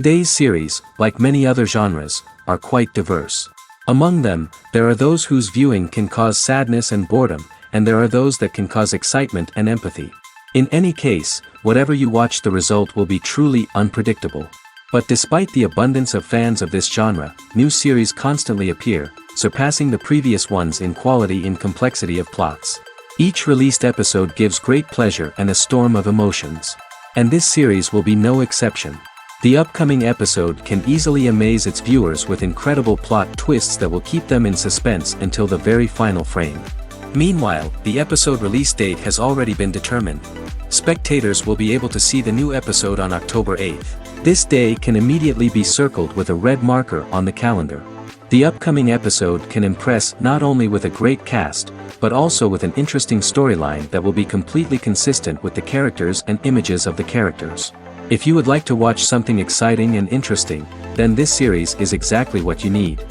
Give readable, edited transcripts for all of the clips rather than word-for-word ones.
Today's series, like many other genres, are quite diverse. Among them, there are those whose viewing can cause sadness and boredom, and there are those that can cause excitement and empathy. In any case, whatever you watch, the result will be truly unpredictable. But despite the abundance of fans of this genre, new series constantly appear, surpassing the previous ones in quality and complexity of plots. Each released episode gives great pleasure and a storm of emotions. And this series will be no exception. The upcoming episode can easily amaze its viewers with incredible plot twists that will keep them in suspense until the very final frame. Meanwhile, the episode release date has already been determined. Spectators will be able to see the new episode on October 8th. This day can immediately be circled with a red marker on the calendar. The upcoming episode can impress not only with a great cast, but also with an interesting storyline that will be completely consistent with the characters and images of the characters. If you would like to watch something exciting and interesting, then this series is exactly what you need.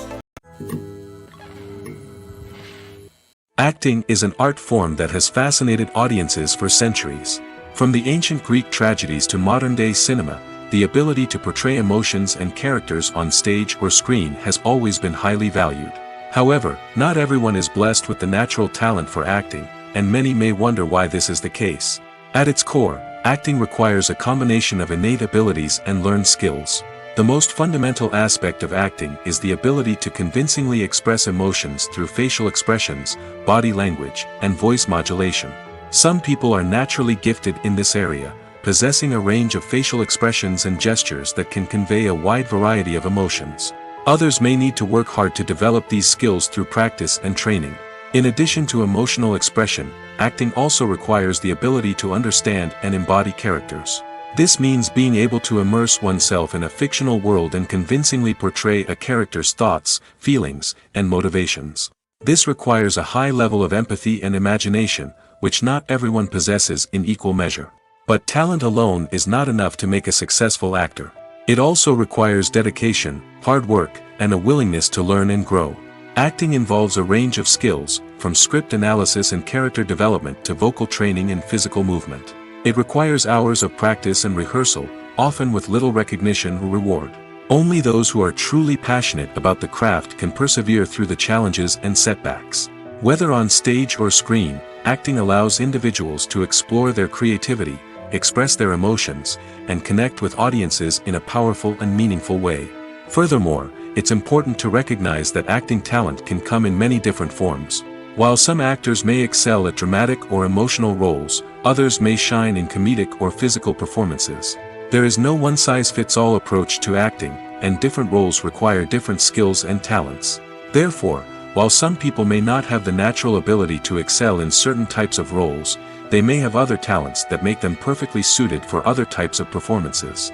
Acting is an art form that has fascinated audiences for centuries. From the ancient Greek tragedies to modern-day cinema, the ability to portray emotions and characters on stage or screen has always been highly valued. However, not everyone is blessed with the natural talent for acting, and many may wonder why this is the case. At its core, acting requires a combination of innate abilities and learned skills. The most fundamental aspect of acting is the ability to convincingly express emotions through facial expressions, body language, and voice modulation. Some people are naturally gifted in this area, possessing a range of facial expressions and gestures that can convey a wide variety of emotions. Others may need to work hard to develop these skills through practice and training. In addition to emotional expression, acting also requires the ability to understand and embody characters. This means being able to immerse oneself in a fictional world and convincingly portray a character's thoughts, feelings, and motivations. This requires a high level of empathy and imagination, which not everyone possesses in equal measure. But talent alone is not enough to make a successful actor. It also requires dedication, hard work, and a willingness to learn and grow. Acting involves a range of skills, from script analysis and character development to vocal training and physical movement. It requires hours of practice and rehearsal, often with little recognition or reward. Only those who are truly passionate about the craft can persevere through the challenges and setbacks. Whether on stage or screen, acting allows individuals to explore their creativity, express their emotions, and connect with audiences in a powerful and meaningful way. Furthermore, it's important to recognize that acting talent can come in many different forms. While some actors may excel at dramatic or emotional roles, others may shine in comedic or physical performances. There is no one-size-fits-all approach to acting, and different roles require different skills and talents. Therefore, while some people may not have the natural ability to excel in certain types of roles, they may have other talents that make them perfectly suited for other types of performances.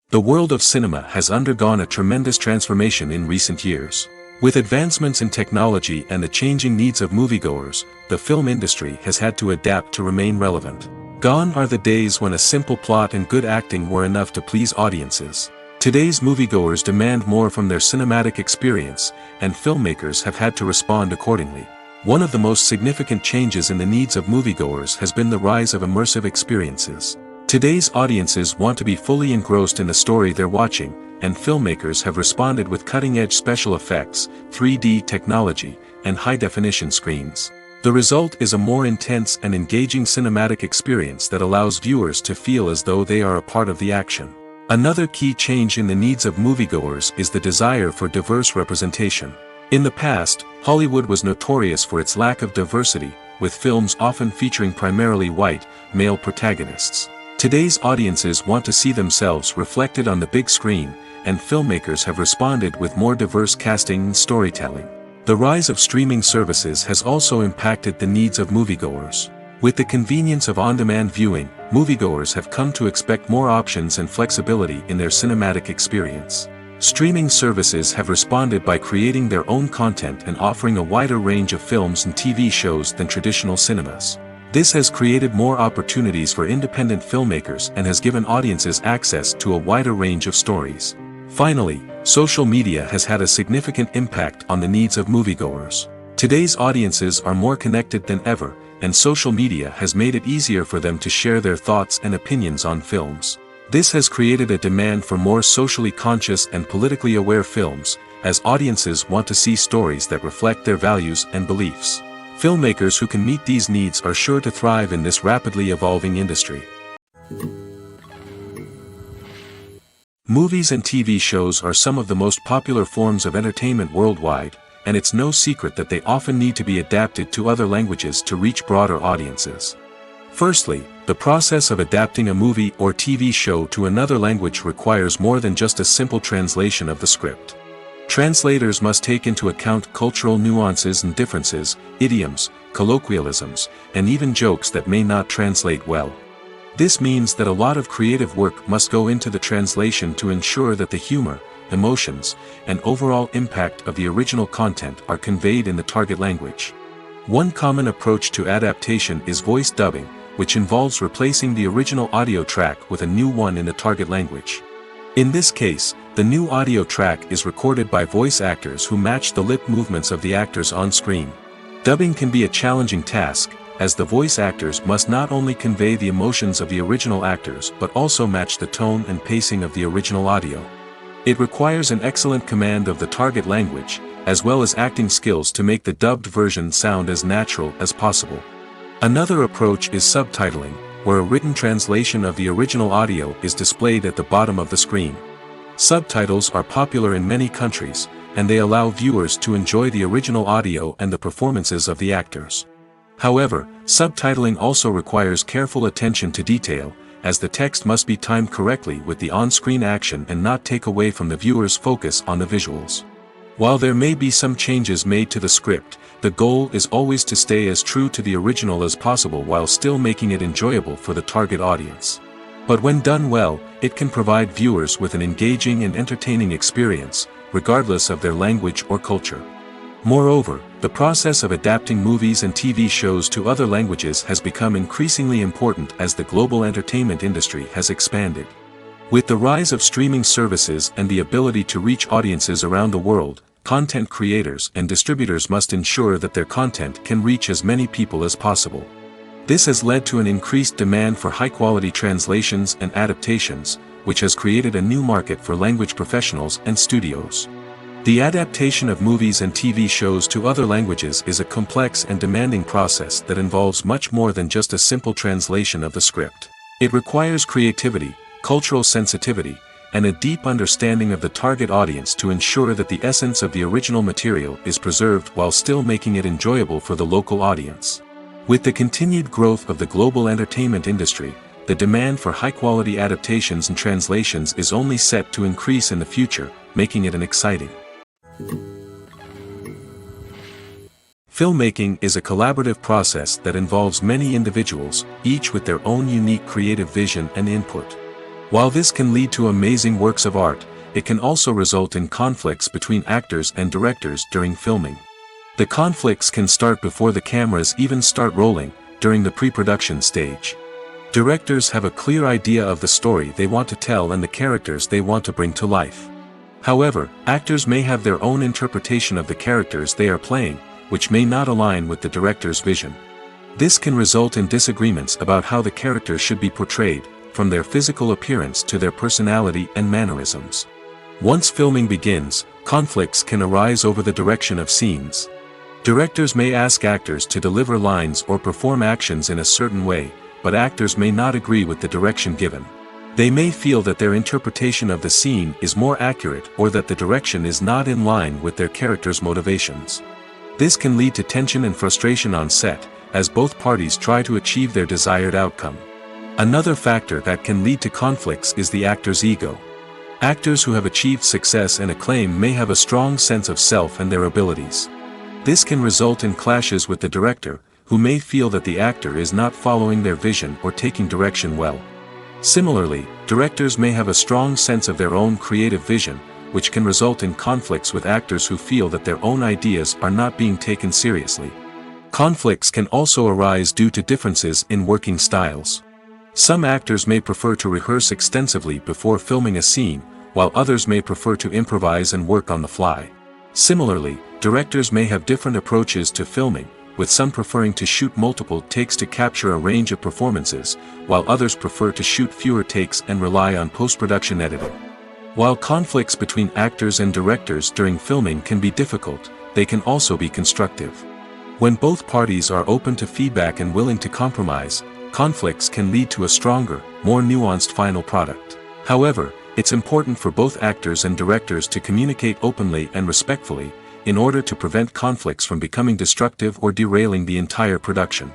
The world of cinema has undergone a tremendous transformation in recent years. With advancements in technology and the changing needs of moviegoers, the film industry has had to adapt to remain relevant. Gone are the days when a simple plot and good acting were enough to please audiences. Today's moviegoers demand more from their cinematic experience, and filmmakers have had to respond accordingly. One of the most significant changes in the needs of moviegoers has been the rise of immersive experiences. Today's audiences want to be fully engrossed in the story they're watching, and filmmakers have responded with cutting-edge special effects, 3D technology, and high-definition screens. The result is a more intense and engaging cinematic experience that allows viewers to feel as though they are a part of the action. Another key change in the needs of moviegoers is the desire for diverse representation. In the past, Hollywood was notorious for its lack of diversity, with films often featuring primarily white, male protagonists. Today's audiences want to see themselves reflected on the big screen, and filmmakers have responded with more diverse casting and storytelling. The rise of streaming services has also impacted the needs of moviegoers. With the convenience of on-demand viewing, moviegoers have come to expect more options and flexibility in their cinematic experience. Streaming services have responded by creating their own content and offering a wider range of films and TV shows than traditional cinemas. This has created more opportunities for independent filmmakers and has given audiences access to a wider range of stories. Finally, social media has had a significant impact on the needs of moviegoers. Today's audiences are more connected than ever, and social media has made it easier for them to share their thoughts and opinions on films. This has created a demand for more socially conscious and politically aware films, as audiences want to see stories that reflect their values and beliefs. Filmmakers who can meet these needs are sure to thrive in this rapidly evolving industry. Movies and TV shows are some of the most popular forms of entertainment worldwide, and it's no secret that they often need to be adapted to other languages to reach broader audiences. Firstly, the process of adapting a movie or TV show to another language requires more than just a simple translation of the script. Translators must take into account cultural nuances and differences, idioms, colloquialisms, and even jokes that may not translate well. This means that a lot of creative work must go into the translation to ensure that the humor, emotions, and overall impact of the original content are conveyed in the target language. One common approach to adaptation is voice dubbing, which involves replacing the original audio track with a new one in the target language. In this case, the new audio track is recorded by voice actors who match the lip movements of the actors on screen. Dubbing can be a challenging task, as the voice actors must not only convey the emotions of the original actors but also match the tone and pacing of the original audio. It requires an excellent command of the target language, as well as acting skills to make the dubbed version sound as natural as possible. Another approach is subtitling, where a written translation of the original audio is displayed at the bottom of the screen. Subtitles are popular in many countries, and they allow viewers to enjoy the original audio and the performances of the actors. However, subtitling also requires careful attention to detail, as the text must be timed correctly with the on-screen action and not take away from the viewer's focus on the visuals. While there may be some changes made to the script, the goal is always to stay as true to the original as possible while still making it enjoyable for the target audience. But when done well, it can provide viewers with an engaging and entertaining experience, regardless of their language or culture. Moreover, the process of adapting movies and TV shows to other languages has become increasingly important as the global entertainment industry has expanded. With the rise of streaming services and the ability to reach audiences around the world, content creators and distributors must ensure that their content can reach as many people as possible. This has led to an increased demand for high-quality translations and adaptations, which has created a new market for language professionals and studios. The adaptation of movies and TV shows to other languages is a complex and demanding process that involves much more than just a simple translation of the script. It requires creativity, cultural sensitivity, and a deep understanding of the target audience to ensure that the essence of the original material is preserved while still making it enjoyable for the local audience. With the continued growth of the global entertainment industry, the demand for high-quality adaptations and translations is only set to increase in the future, making it an exciting. Filmmaking is a collaborative process that involves many individuals, each with their own unique creative vision and input. While this can lead to amazing works of art, it can also result in conflicts between actors and directors during filming. The conflicts can start before the cameras even start rolling, during the pre-production stage. Directors have a clear idea of the story they want to tell and the characters they want to bring to life. However, actors may have their own interpretation of the characters they are playing, which may not align with the director's vision. This can result in disagreements about how the characters should be portrayed, from their physical appearance to their personality and mannerisms. Once filming begins, conflicts can arise over the direction of scenes. Directors may ask actors to deliver lines or perform actions in a certain way, but actors may not agree with the direction given. They may feel that their interpretation of the scene is more accurate or that the direction is not in line with their character's motivations. This can lead to tension and frustration on set, as both parties try to achieve their desired outcome. Another factor that can lead to conflicts is the actor's ego. Actors who have achieved success and acclaim may have a strong sense of self and their abilities. This can result in clashes with the director, who may feel that the actor is not following their vision or taking direction well. Similarly, directors may have a strong sense of their own creative vision, which can result in conflicts with actors who feel that their own ideas are not being taken seriously. Conflicts can also arise due to differences in working styles. Some actors may prefer to rehearse extensively before filming a scene, while others may prefer to improvise and work on the fly. Similarly, directors may have different approaches to filming, with some preferring to shoot multiple takes to capture a range of performances, while others prefer to shoot fewer takes and rely on post-production editing. While conflicts between actors and directors during filming can be difficult, they can also be constructive. When both parties are open to feedback and willing to compromise, conflicts can lead to a stronger, more nuanced final product. However, it's important for both actors and directors to communicate openly and respectfully, in order to prevent conflicts from becoming destructive or derailing the entire production.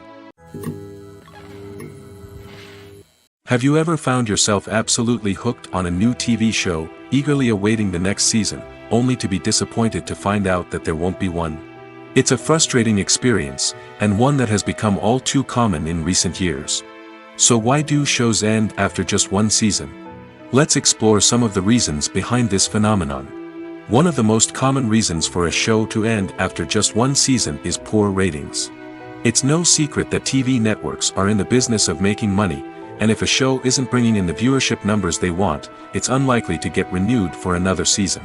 Have you ever found yourself absolutely hooked on a new TV show, eagerly awaiting the next season, only to be disappointed to find out that there won't be one? It's a frustrating experience, and one that has become all too common in recent years. So why do shows end after just one season? Let's explore some of the reasons behind this phenomenon. One of the most common reasons for a show to end after just one season is poor ratings. It's no secret that TV networks are in the business of making money, and if a show isn't bringing in the viewership numbers they want, it's unlikely to get renewed for another season.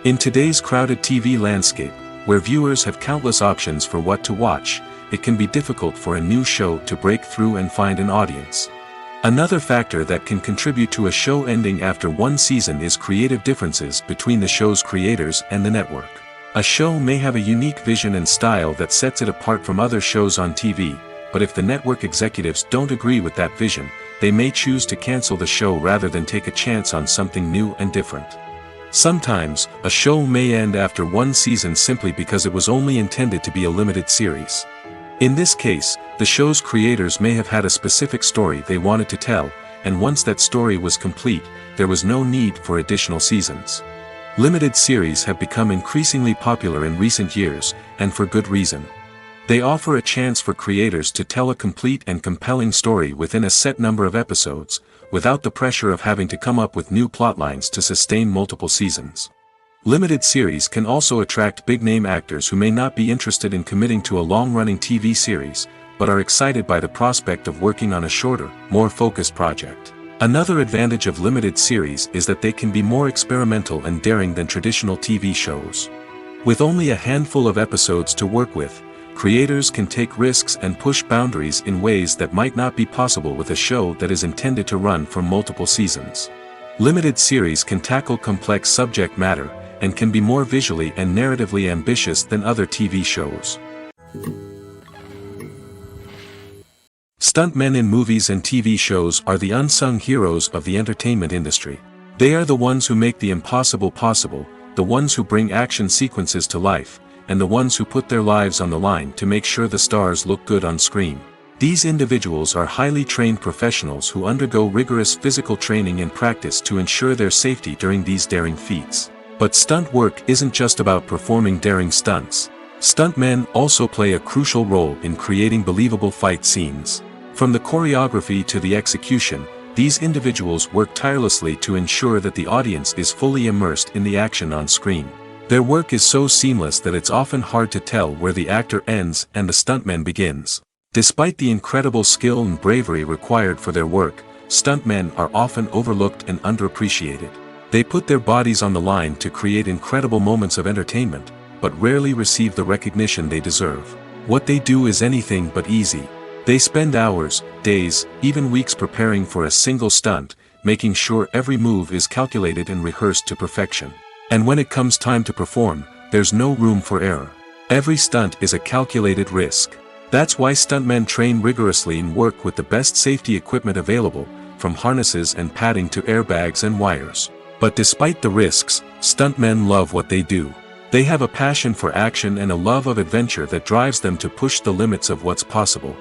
In today's crowded TV landscape, where viewers have countless options for what to watch, it can be difficult for a new show to break through and find an audience. Another factor that can contribute to a show ending after one season is creative differences between the show's creators and the network. A show may have a unique vision and style that sets it apart from other shows on TV, but if the network executives don't agree with that vision, they may choose to cancel the show rather than take a chance on something new and different. Sometimes, a show may end after one season simply because it was only intended to be a limited series. In this case, the show's creators may have had a specific story they wanted to tell, and once that story was complete, there was no need for additional seasons. Limited series have become increasingly popular in recent years, and for good reason. They offer a chance for creators to tell a complete and compelling story within a set number of episodes, without the pressure of having to come up with new plotlines to sustain multiple seasons. Limited series can also attract big-name actors who may not be interested in committing to a long-running TV series, but are excited by the prospect of working on a shorter, more focused project. Another advantage of limited series is that they can be more experimental and daring than traditional TV shows. With only a handful of episodes to work with, creators can take risks and push boundaries in ways that might not be possible with a show that is intended to run for multiple seasons. Limited series can tackle complex subject matter, and can be more visually and narratively ambitious than other TV shows. Stuntmen in movies and TV shows are the unsung heroes of the entertainment industry. They are the ones who make the impossible possible, the ones who bring action sequences to life, and the ones who put their lives on the line to make sure the stars look good on screen. These individuals are highly trained professionals who undergo rigorous physical training and practice to ensure their safety during these daring feats. But stunt work isn't just about performing daring stunts. Stuntmen also play a crucial role in creating believable fight scenes. From the choreography to the execution, these individuals work tirelessly to ensure that the audience is fully immersed in the action on screen. Their work is so seamless that it's often hard to tell where the actor ends and the stuntman begins. Despite the incredible skill and bravery required for their work, stuntmen are often overlooked and underappreciated. They put their bodies on the line to create incredible moments of entertainment, but rarely receive the recognition they deserve. What they do is anything but easy. They spend hours, days, even weeks preparing for a single stunt, making sure every move is calculated and rehearsed to perfection. And when it comes time to perform, there's no room for error. Every stunt is a calculated risk. That's why stuntmen train rigorously and work with the best safety equipment available, from harnesses and padding to airbags and wires. But despite the risks, stuntmen love what they do. They have a passion for action and a love of adventure that drives them to push the limits of what's possible.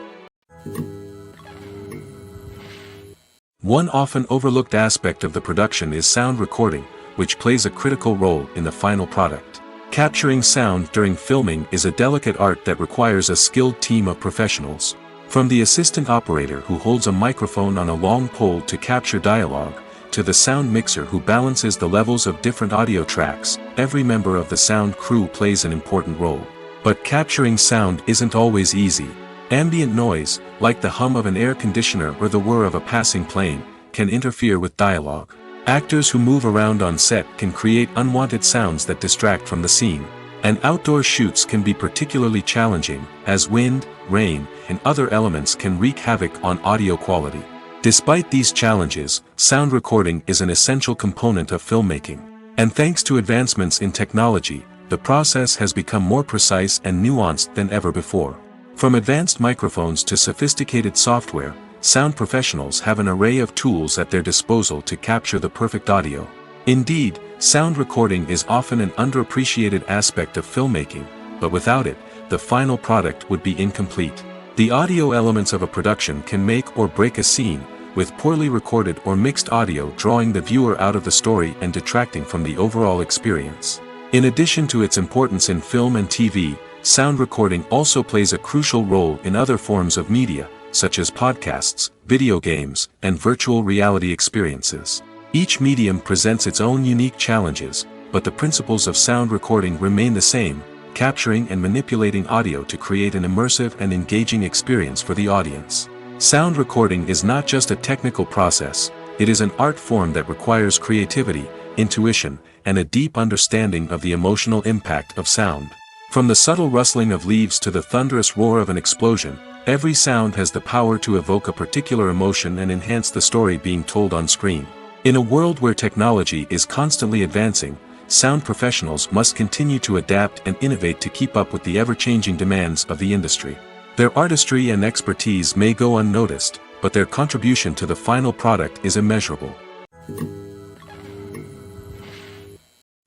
One often overlooked aspect of the production is sound recording, which plays a critical role in the final product. Capturing sound during filming is a delicate art that requires a skilled team of professionals. From the assistant operator who holds a microphone on a long pole to capture dialogue, to the sound mixer who balances the levels of different audio tracks, every member of the sound crew plays an important role. But capturing sound isn't always easy. Ambient noise, like the hum of an air conditioner or the whir of a passing plane, can interfere with dialogue. Actors who move around on set can create unwanted sounds that distract from the scene. And outdoor shoots can be particularly challenging, as wind, rain, and other elements can wreak havoc on audio quality. Despite these challenges, sound recording is an essential component of filmmaking. And thanks to advancements in technology, the process has become more precise and nuanced than ever before. From advanced microphones to sophisticated software, sound professionals have an array of tools at their disposal to capture the perfect audio. Indeed, sound recording is often an underappreciated aspect of filmmaking, but without it, the final product would be incomplete. The audio elements of a production can make or break a scene, with poorly recorded or mixed audio drawing the viewer out of the story and detracting from the overall experience. In addition to its importance in film and TV, sound recording also plays a crucial role in other forms of media, such as podcasts, video games, and virtual reality experiences. Each medium presents its own unique challenges, but the principles of sound recording remain the same, capturing and manipulating audio to create an immersive and engaging experience for the audience. Sound recording is not just a technical process, it is an art form that requires creativity, intuition, and a deep understanding of the emotional impact of sound. From the subtle rustling of leaves to the thunderous roar of an explosion, every sound has the power to evoke a particular emotion and enhance the story being told on screen. In a world where technology is constantly advancing, sound professionals must continue to adapt and innovate to keep up with the ever-changing demands of the industry. Their artistry and expertise may go unnoticed, but their contribution to the final product is immeasurable.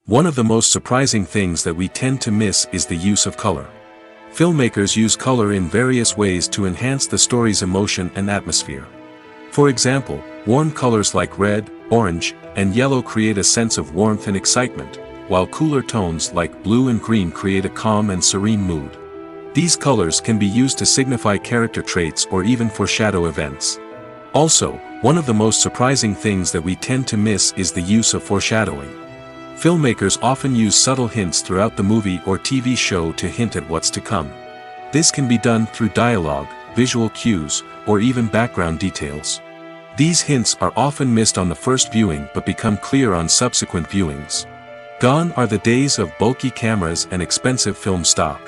One of the most surprising things that we tend to miss is the use of color. Filmmakers use color in various ways to enhance the story's emotion and atmosphere. For example, warm colors like red, orange, and yellow create a sense of warmth and excitement, while cooler tones like blue and green create a calm and serene mood. These colors can be used to signify character traits or even foreshadow events. Also, one of the most surprising things that we tend to miss is the use of foreshadowing. Filmmakers often use subtle hints throughout the movie or TV show to hint at what's to come. This can be done through dialogue, visual cues, or even background details. These hints are often missed on the first viewing but become clear on subsequent viewings. Gone are the days of bulky cameras and expensive film stock.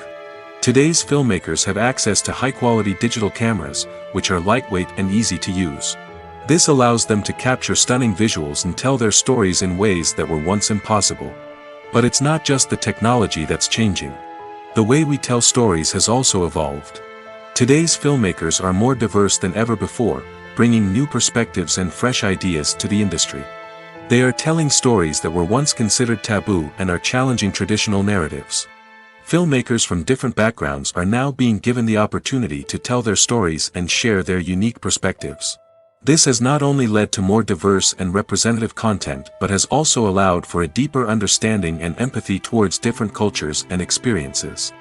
Today's filmmakers have access to high-quality digital cameras, which are lightweight and easy to use. This allows them to capture stunning visuals and tell their stories in ways that were once impossible. But it's not just the technology that's changing. The way we tell stories has also evolved. Today's filmmakers are more diverse than ever before, bringing new perspectives and fresh ideas to the industry. They are telling stories that were once considered taboo and are challenging traditional narratives. Filmmakers from different backgrounds are now being given the opportunity to tell their stories and share their unique perspectives. This has not only led to more diverse and representative content but has also allowed for a deeper understanding and empathy towards different cultures and experiences.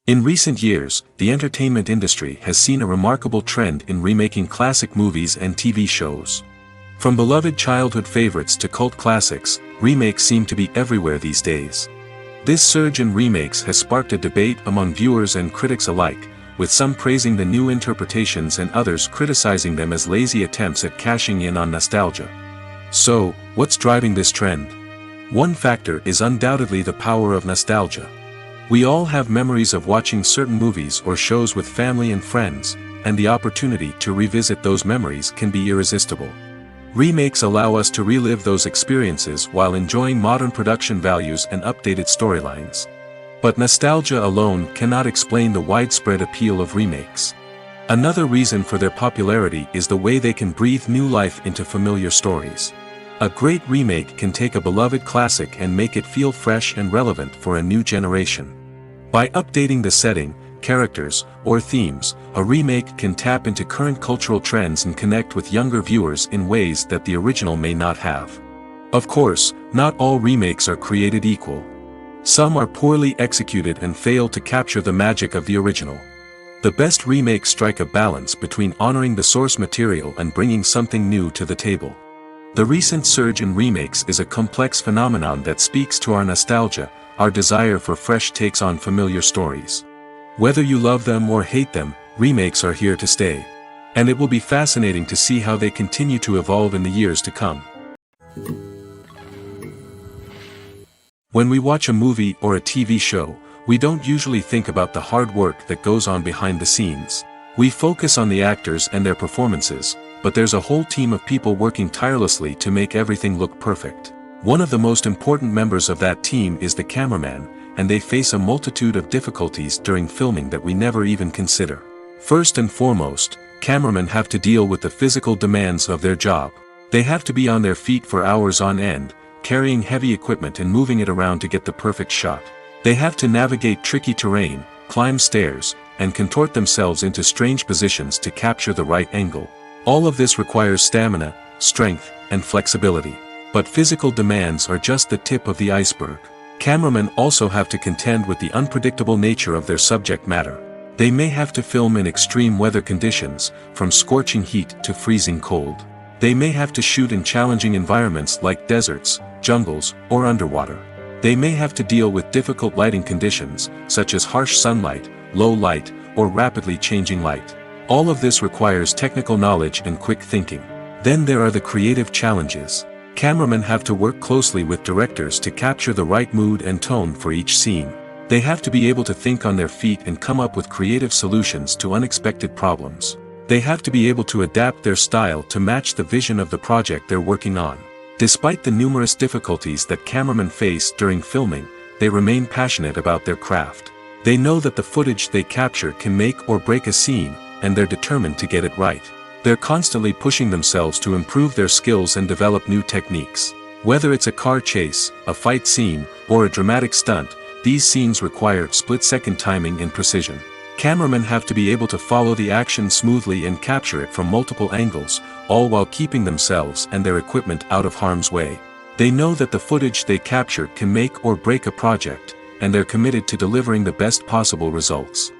In recent years, the entertainment industry has seen a remarkable trend in remaking classic movies and TV shows. From beloved childhood favorites to cult classics, remakes seem to be everywhere these days. This surge in remakes has sparked a debate among viewers and critics alike, with some praising the new interpretations and others criticizing them as lazy attempts at cashing in on nostalgia. So, what's driving this trend? One factor is undoubtedly the power of nostalgia. We all have memories of watching certain movies or shows with family and friends, and the opportunity to revisit those memories can be irresistible. Remakes allow us to relive those experiences while enjoying modern production values and updated storylines. But nostalgia alone cannot explain the widespread appeal of remakes. Another reason for their popularity is the way they can breathe new life into familiar stories. A great remake can take a beloved classic and make it feel fresh and relevant for a new generation. By updating the setting, characters, or themes, a remake can tap into current cultural trends and connect with younger viewers in ways that the original may not have. Of course, not all remakes are created equal. Some are poorly executed and fail to capture the magic of the original. The best remakes strike a balance between honoring the source material and bringing something new to the table. The recent surge in remakes is a complex phenomenon that speaks to our nostalgia, our desire for fresh takes on familiar stories. Whether you love them or hate them, remakes are here to stay. And it will be fascinating to see how they continue to evolve in the years to come. When we watch a movie or a TV show, we don't usually think about the hard work that goes on behind the scenes. We focus on the actors and their performances, but there's a whole team of people working tirelessly to make everything look perfect. One of the most important members of that team is the cameraman, and they face a multitude of difficulties during filming that we never even consider. First and foremost, cameramen have to deal with the physical demands of their job. They have to be on their feet for hours on end, carrying heavy equipment and moving it around to get the perfect shot. They have to navigate tricky terrain, climb stairs, and contort themselves into strange positions to capture the right angle. All of this requires stamina, strength, and flexibility. But physical demands are just the tip of the iceberg. Cameramen also have to contend with the unpredictable nature of their subject matter. They may have to film in extreme weather conditions, from scorching heat to freezing cold. They may have to shoot in challenging environments like deserts, jungles, or underwater. They may have to deal with difficult lighting conditions, such as harsh sunlight, low light, or rapidly changing light. All of this requires technical knowledge and quick thinking. Then there are the creative challenges. Cameramen have to work closely with directors to capture the right mood and tone for each scene. They have to be able to think on their feet and come up with creative solutions to unexpected problems. They have to be able to adapt their style to match the vision of the project they're working on. Despite the numerous difficulties that cameramen face during filming, they remain passionate about their craft. They know that the footage they capture can make or break a scene, and they're determined to get it right. They're constantly pushing themselves to improve their skills and develop new techniques. Whether it's a car chase, a fight scene, or a dramatic stunt, these scenes require split-second timing and precision. Cameramen have to be able to follow the action smoothly and capture it from multiple angles, all while keeping themselves and their equipment out of harm's way. They know that the footage they capture can make or break a project, and they're committed to delivering the best possible results.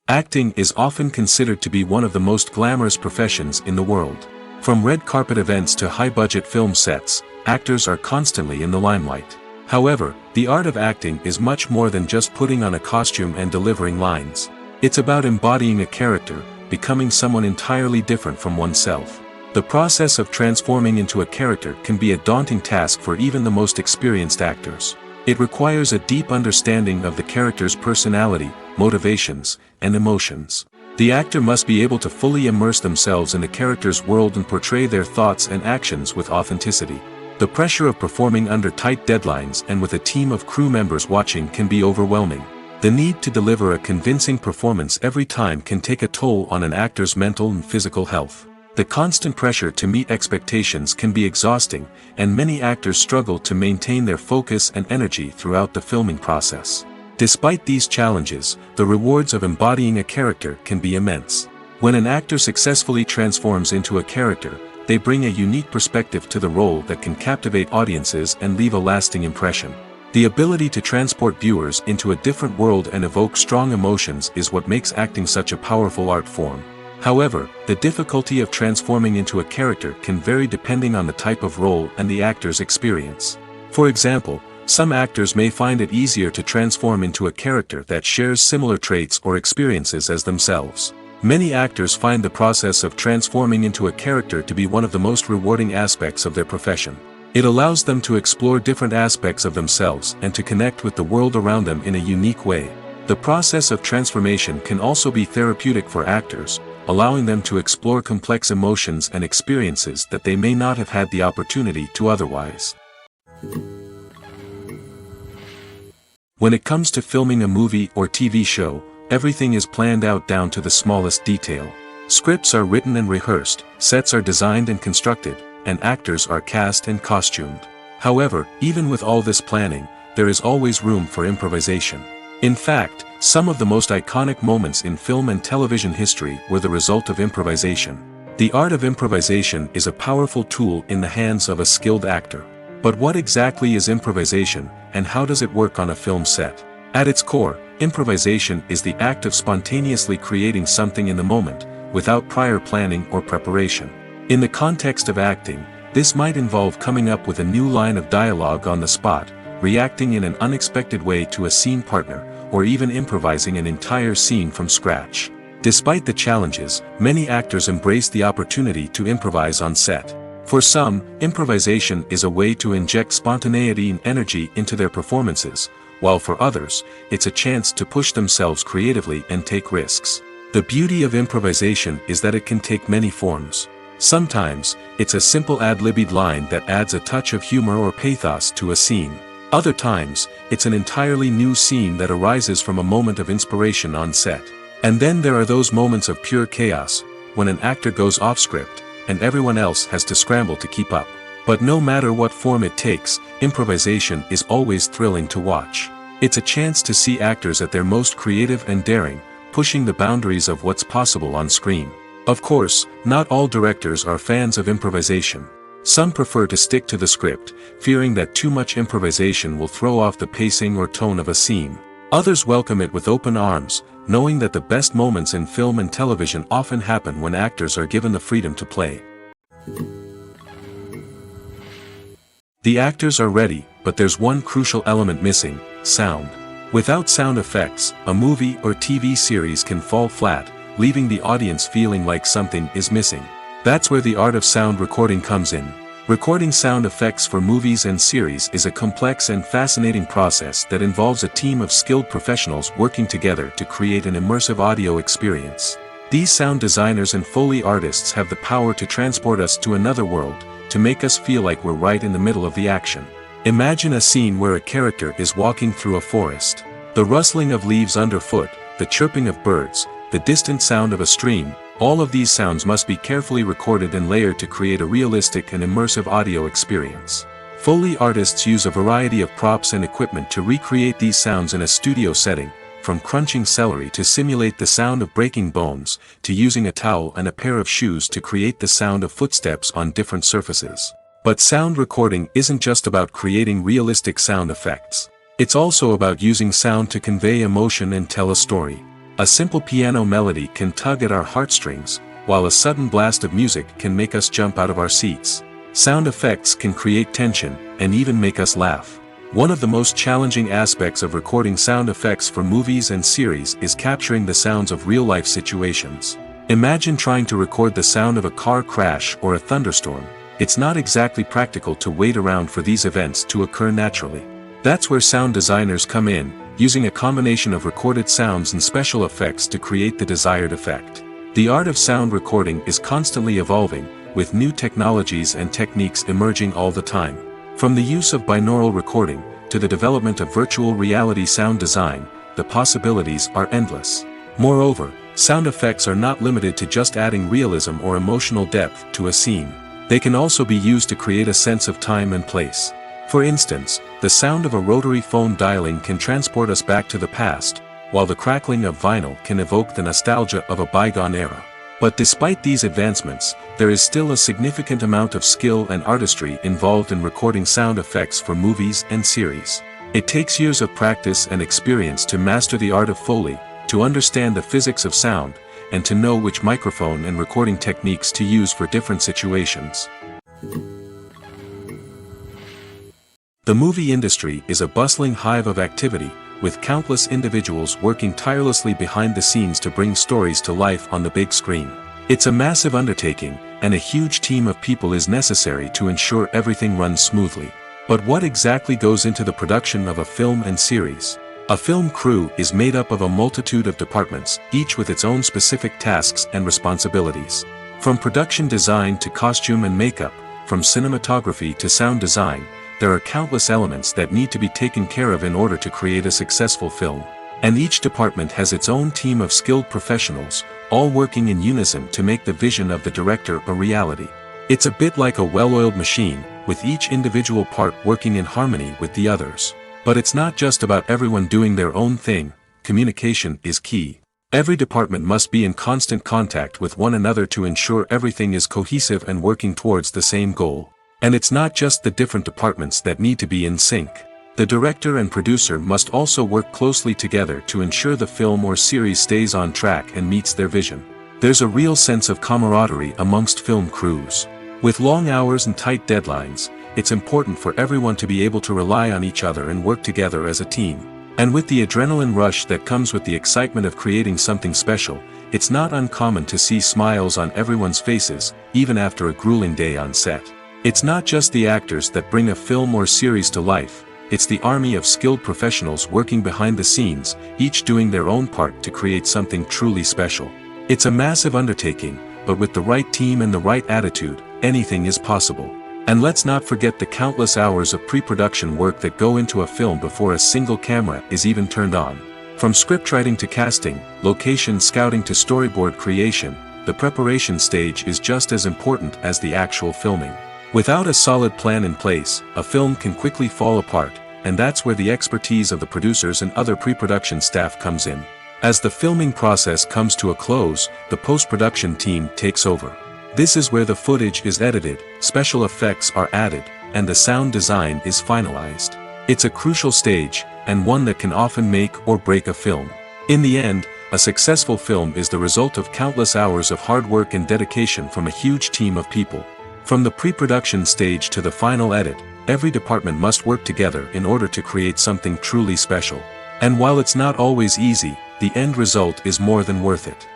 Acting is often considered to be one of the most glamorous professions in the world. From red carpet events to high-budget film sets, actors are constantly in the limelight. However, the art of acting is much more than just putting on a costume and delivering lines. It's about embodying a character, becoming someone entirely different from oneself. The process of transforming into a character can be a daunting task for even the most experienced actors. It requires a deep understanding of the character's personality, motivations, and emotions. The actor must be able to fully immerse themselves in the character's world and portray their thoughts and actions with authenticity. The pressure of performing under tight deadlines and with a team of crew members watching can be overwhelming. The need to deliver a convincing performance every time can take a toll on an actor's mental and physical health. The constant pressure to meet expectations can be exhausting, and many actors struggle to maintain their focus and energy throughout the filming process. Despite these challenges, the rewards of embodying a character can be immense. When an actor successfully transforms into a character, they bring a unique perspective to the role that can captivate audiences and leave a lasting impression. The ability to transport viewers into a different world and evoke strong emotions is what makes acting such a powerful art form. However, the difficulty of transforming into a character can vary depending on the type of role and the actor's experience. For example, some actors may find it easier to transform into a character that shares similar traits or experiences as themselves. Many actors find the process of transforming into a character to be one of the most rewarding aspects of their profession. It allows them to explore different aspects of themselves and to connect with the world around them in a unique way. The process of transformation can also be therapeutic for actors, allowing them to explore complex emotions and experiences that they may not have had the opportunity to otherwise. When it comes to filming a movie or TV show, everything is planned out down to the smallest detail. Scripts are written and rehearsed, sets are designed and constructed, and actors are cast and costumed. However, even with all this planning, there is always room for improvisation. In fact, some of the most iconic moments in film and television history were the result of improvisation. The art of improvisation is a powerful tool in the hands of a skilled actor. But what exactly is improvisation, and how does it work on a film set? At its core, improvisation is the act of spontaneously creating something in the moment, without prior planning or preparation. In the context of acting, this might involve coming up with a new line of dialogue on the spot, reacting in an unexpected way to a scene partner, or even improvising an entire scene from scratch. Despite the challenges, many actors embrace the opportunity to improvise on set. For some, improvisation is a way to inject spontaneity and energy into their performances, while for others, it's a chance to push themselves creatively and take risks. The beauty of improvisation is that it can take many forms. Sometimes, it's a simple ad-libbed line that adds a touch of humor or pathos to a scene. Other times, it's an entirely new scene that arises from a moment of inspiration on set. And then there are those moments of pure chaos, when an actor goes off script, and everyone else has to scramble to keep up. But no matter what form it takes, improvisation is always thrilling to watch. It's a chance to see actors at their most creative and daring, pushing the boundaries of what's possible on screen. Of course, not all directors are fans of improvisation. Some prefer to stick to the script, fearing that too much improvisation will throw off the pacing or tone of a scene. Others welcome it with open arms, knowing that the best moments in film and television often happen when actors are given the freedom to play. The actors are ready, but there's one crucial element missing: sound. Without sound effects, a movie or TV series can fall flat, leaving the audience feeling like something is missing. That's where the art of sound recording comes in. Recording sound effects for movies and series is a complex and fascinating process that involves a team of skilled professionals working together to create an immersive audio experience. These sound designers and Foley artists have the power to transport us to another world, to make us feel like we're right in the middle of the action. Imagine a scene where a character is walking through a forest. The rustling of leaves underfoot, the chirping of birds, the distant sound of a stream, all of these sounds must be carefully recorded and layered to create a realistic and immersive audio experience. Foley artists use a variety of props and equipment to recreate these sounds in a studio setting, from crunching celery to simulate the sound of breaking bones, to using a towel and a pair of shoes to create the sound of footsteps on different surfaces. But sound recording isn't just about creating realistic sound effects. It's also about using sound to convey emotion and tell a story. A simple piano melody can tug at our heartstrings, while a sudden blast of music can make us jump out of our seats. Sound effects can create tension, and even make us laugh. One of the most challenging aspects of recording sound effects for movies and series is capturing the sounds of real-life situations. Imagine trying to record the sound of a car crash or a thunderstorm. It's not exactly practical to wait around for these events to occur naturally. That's where sound designers come in, using a combination of recorded sounds and special effects to create the desired effect. The art of sound recording is constantly evolving, with new technologies and techniques emerging all the time. From the use of binaural recording, to the development of virtual reality sound design, the possibilities are endless. Moreover, sound effects are not limited to just adding realism or emotional depth to a scene. They can also be used to create a sense of time and place. For instance, the sound of a rotary phone dialing can transport us back to the past, while the crackling of vinyl can evoke the nostalgia of a bygone era. But despite these advancements, there is still a significant amount of skill and artistry involved in recording sound effects for movies and series. It takes years of practice and experience to master the art of Foley, to understand the physics of sound, and to know which microphone and recording techniques to use for different situations. The movie industry is a bustling hive of activity, with countless individuals working tirelessly behind the scenes to bring stories to life on the big screen. It's a massive undertaking, and a huge team of people is necessary to ensure everything runs smoothly. But what exactly goes into the production of a film and series? A film crew is made up of a multitude of departments, each with its own specific tasks and responsibilities. From production design to costume and makeup, from cinematography to sound design, there are countless elements that need to be taken care of in order to create a successful film. And each department has its own team of skilled professionals, all working in unison to make the vision of the director a reality. It's a bit like a well-oiled machine, with each individual part working in harmony with the others. But it's not just about everyone doing their own thing. Communication is key. Every department must be in constant contact with one another to ensure everything is cohesive and working towards the same goal. And it's not just the different departments that need to be in sync. The director and producer must also work closely together to ensure the film or series stays on track and meets their vision. There's a real sense of camaraderie amongst film crews. With long hours and tight deadlines, it's important for everyone to be able to rely on each other and work together as a team. And with the adrenaline rush that comes with the excitement of creating something special, it's not uncommon to see smiles on everyone's faces, even after a grueling day on set. It's not just the actors that bring a film or series to life, it's the army of skilled professionals working behind the scenes, each doing their own part to create something truly special. It's a massive undertaking, but with the right team and the right attitude, anything is possible. And let's not forget the countless hours of pre-production work that go into a film before a single camera is even turned on. From scriptwriting to casting, location scouting to storyboard creation, the preparation stage is just as important as the actual filming. Without a solid plan in place, a film can quickly fall apart, and that's where the expertise of the producers and other pre-production staff comes in. As the filming process comes to a close, the post-production team takes over. This is where the footage is edited, special effects are added, and the sound design is finalized. It's a crucial stage, and one that can often make or break a film. In the end, a successful film is the result of countless hours of hard work and dedication from a huge team of people. From the pre-production stage to the final edit, every department must work together in order to create something truly special. And while it's not always easy, the end result is more than worth it.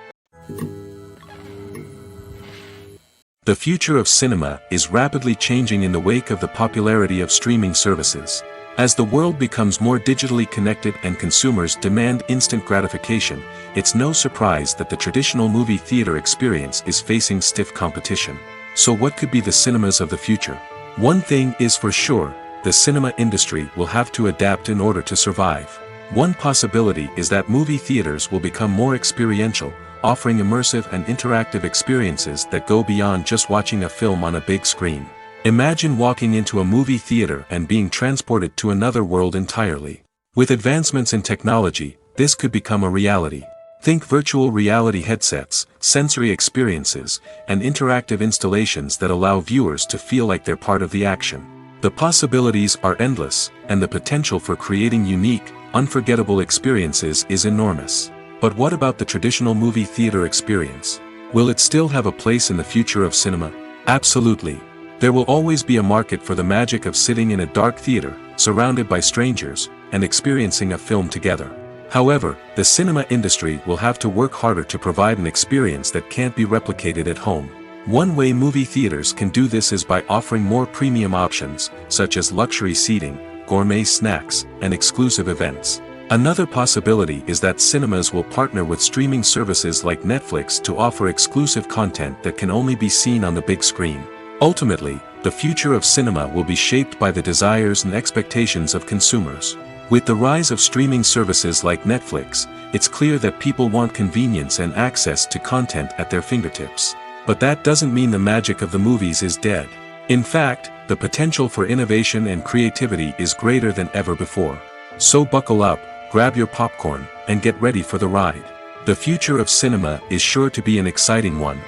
The future of cinema is rapidly changing in the wake of the popularity of streaming services. As the world becomes more digitally connected and consumers demand instant gratification, it's no surprise that the traditional movie theater experience is facing stiff competition. So what could be the cinemas of the future? One thing is for sure, the cinema industry will have to adapt in order to survive. One possibility is that movie theaters will become more experiential, offering immersive and interactive experiences that go beyond just watching a film on a big screen. Imagine walking into a movie theater and being transported to another world entirely. With advancements in technology, this could become a reality. Think virtual reality headsets, sensory experiences, and interactive installations that allow viewers to feel like they're part of the action. The possibilities are endless, and the potential for creating unique, unforgettable experiences is enormous. But what about the traditional movie theater experience? Will it still have a place in the future of cinema? Absolutely. There will always be a market for the magic of sitting in a dark theater, surrounded by strangers, and experiencing a film together. However, the cinema industry will have to work harder to provide an experience that can't be replicated at home. One way movie theaters can do this is by offering more premium options, such as luxury seating, gourmet snacks, and exclusive events. Another possibility is that cinemas will partner with streaming services like Netflix to offer exclusive content that can only be seen on the big screen. Ultimately, the future of cinema will be shaped by the desires and expectations of consumers. With the rise of streaming services like Netflix, it's clear that people want convenience and access to content at their fingertips. But that doesn't mean the magic of the movies is dead. In fact, the potential for innovation and creativity is greater than ever before. So buckle up, grab your popcorn, and get ready for the ride. The future of cinema is sure to be an exciting one.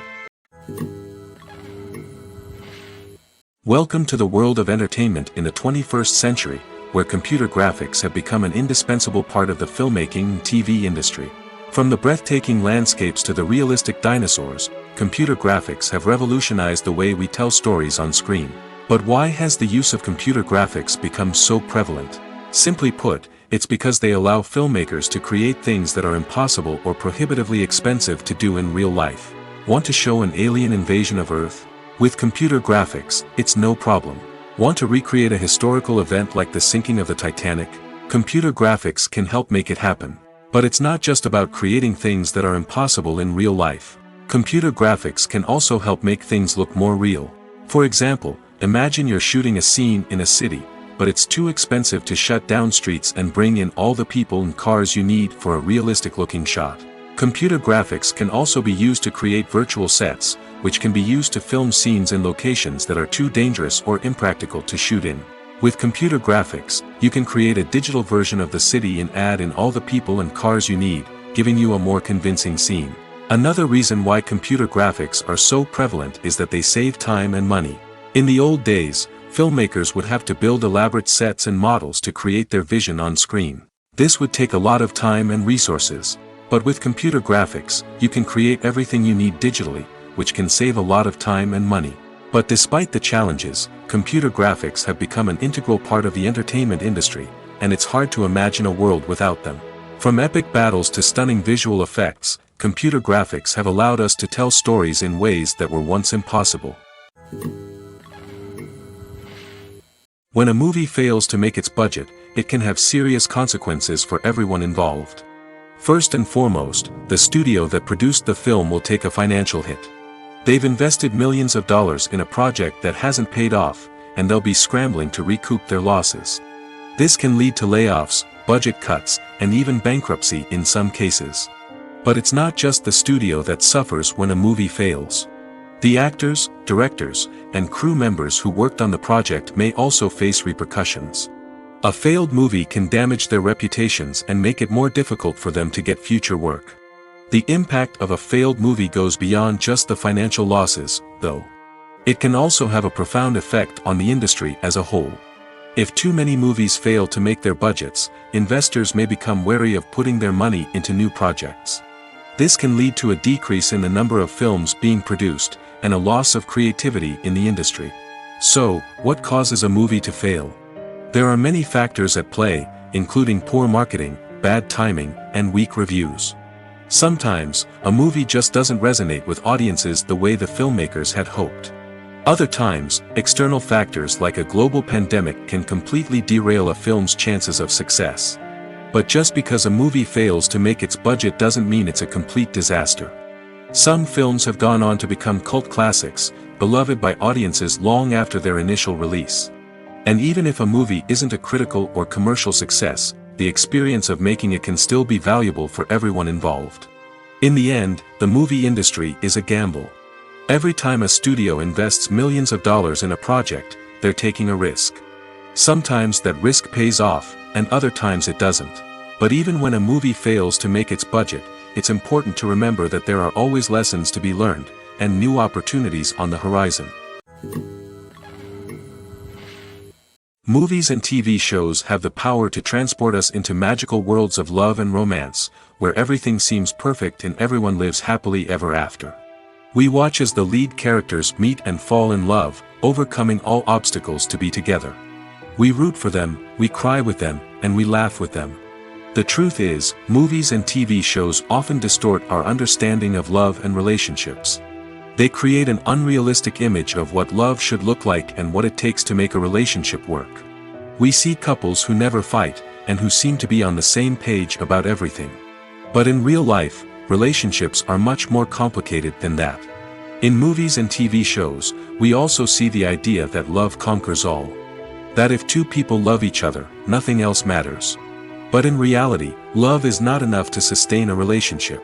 Welcome to the world of entertainment in the 21st century, where computer graphics have become an indispensable part of the filmmaking and TV industry. From the breathtaking landscapes to the realistic dinosaurs, computer graphics have revolutionized the way we tell stories on screen. But why has the use of computer graphics become so prevalent? Simply put, it's because they allow filmmakers to create things that are impossible or prohibitively expensive to do in real life. Want to show an alien invasion of Earth? With computer graphics, it's no problem. Want to recreate a historical event like the sinking of the Titanic? Computer graphics can help make it happen. But it's not just about creating things that are impossible in real life. Computer graphics can also help make things look more real. For example, imagine you're shooting a scene in a city, but it's too expensive to shut down streets and bring in all the people and cars you need for a realistic-looking shot. Computer graphics can also be used to create virtual sets, which can be used to film scenes in locations that are too dangerous or impractical to shoot in. With computer graphics, you can create a digital version of the city and add in all the people and cars you need, giving you a more convincing scene. Another reason why computer graphics are so prevalent is that they save time and money. In the old days, filmmakers would have to build elaborate sets and models to create their vision on screen. This would take a lot of time and resources. But with computer graphics, you can create everything you need digitally, which can save a lot of time and money. But despite the challenges, computer graphics have become an integral part of the entertainment industry, and it's hard to imagine a world without them. From epic battles to stunning visual effects, computer graphics have allowed us to tell stories in ways that were once impossible. When a movie fails to make its budget, it can have serious consequences for everyone involved. First and foremost, the studio that produced the film will take a financial hit. They've invested millions of dollars in a project that hasn't paid off, and they'll be scrambling to recoup their losses. This can lead to layoffs, budget cuts, and even bankruptcy in some cases. But it's not just the studio that suffers when a movie fails. The actors, directors, and crew members who worked on the project may also face repercussions. A failed movie can damage their reputations and make it more difficult for them to get future work. The impact of a failed movie goes beyond just the financial losses, though. It can also have a profound effect on the industry as a whole. If too many movies fail to make their budgets, investors may become wary of putting their money into new projects. This can lead to a decrease in the number of films being produced, and a loss of creativity in the industry. So, what causes a movie to fail? There are many factors at play, including poor marketing, bad timing, and weak reviews. Sometimes, a movie just doesn't resonate with audiences the way the filmmakers had hoped. Other times, external factors like a global pandemic can completely derail a film's chances of success. But just because a movie fails to make its budget doesn't mean it's a complete disaster. Some films have gone on to become cult classics, beloved by audiences long after their initial release. And even if a movie isn't a critical or commercial success, the experience of making it can still be valuable for everyone involved. In the end, the movie industry is a gamble. Every time a studio invests millions of dollars in a project, they're taking a risk. Sometimes that risk pays off, and other times it doesn't. But even when a movie fails to make its budget, it's important to remember that there are always lessons to be learned, and new opportunities on the horizon. Movies and TV shows have the power to transport us into magical worlds of love and romance, where everything seems perfect and everyone lives happily ever after. We watch as the lead characters meet and fall in love, overcoming all obstacles to be together. We root for them, we cry with them, and we laugh with them. The truth is, movies and TV shows often distort our understanding of love and relationships. They create an unrealistic image of what love should look like and what it takes to make a relationship work. We see couples who never fight, and who seem to be on the same page about everything. But in real life, relationships are much more complicated than that. In movies and TV shows, we also see the idea that love conquers all. That if two people love each other, nothing else matters. But in reality, love is not enough to sustain a relationship.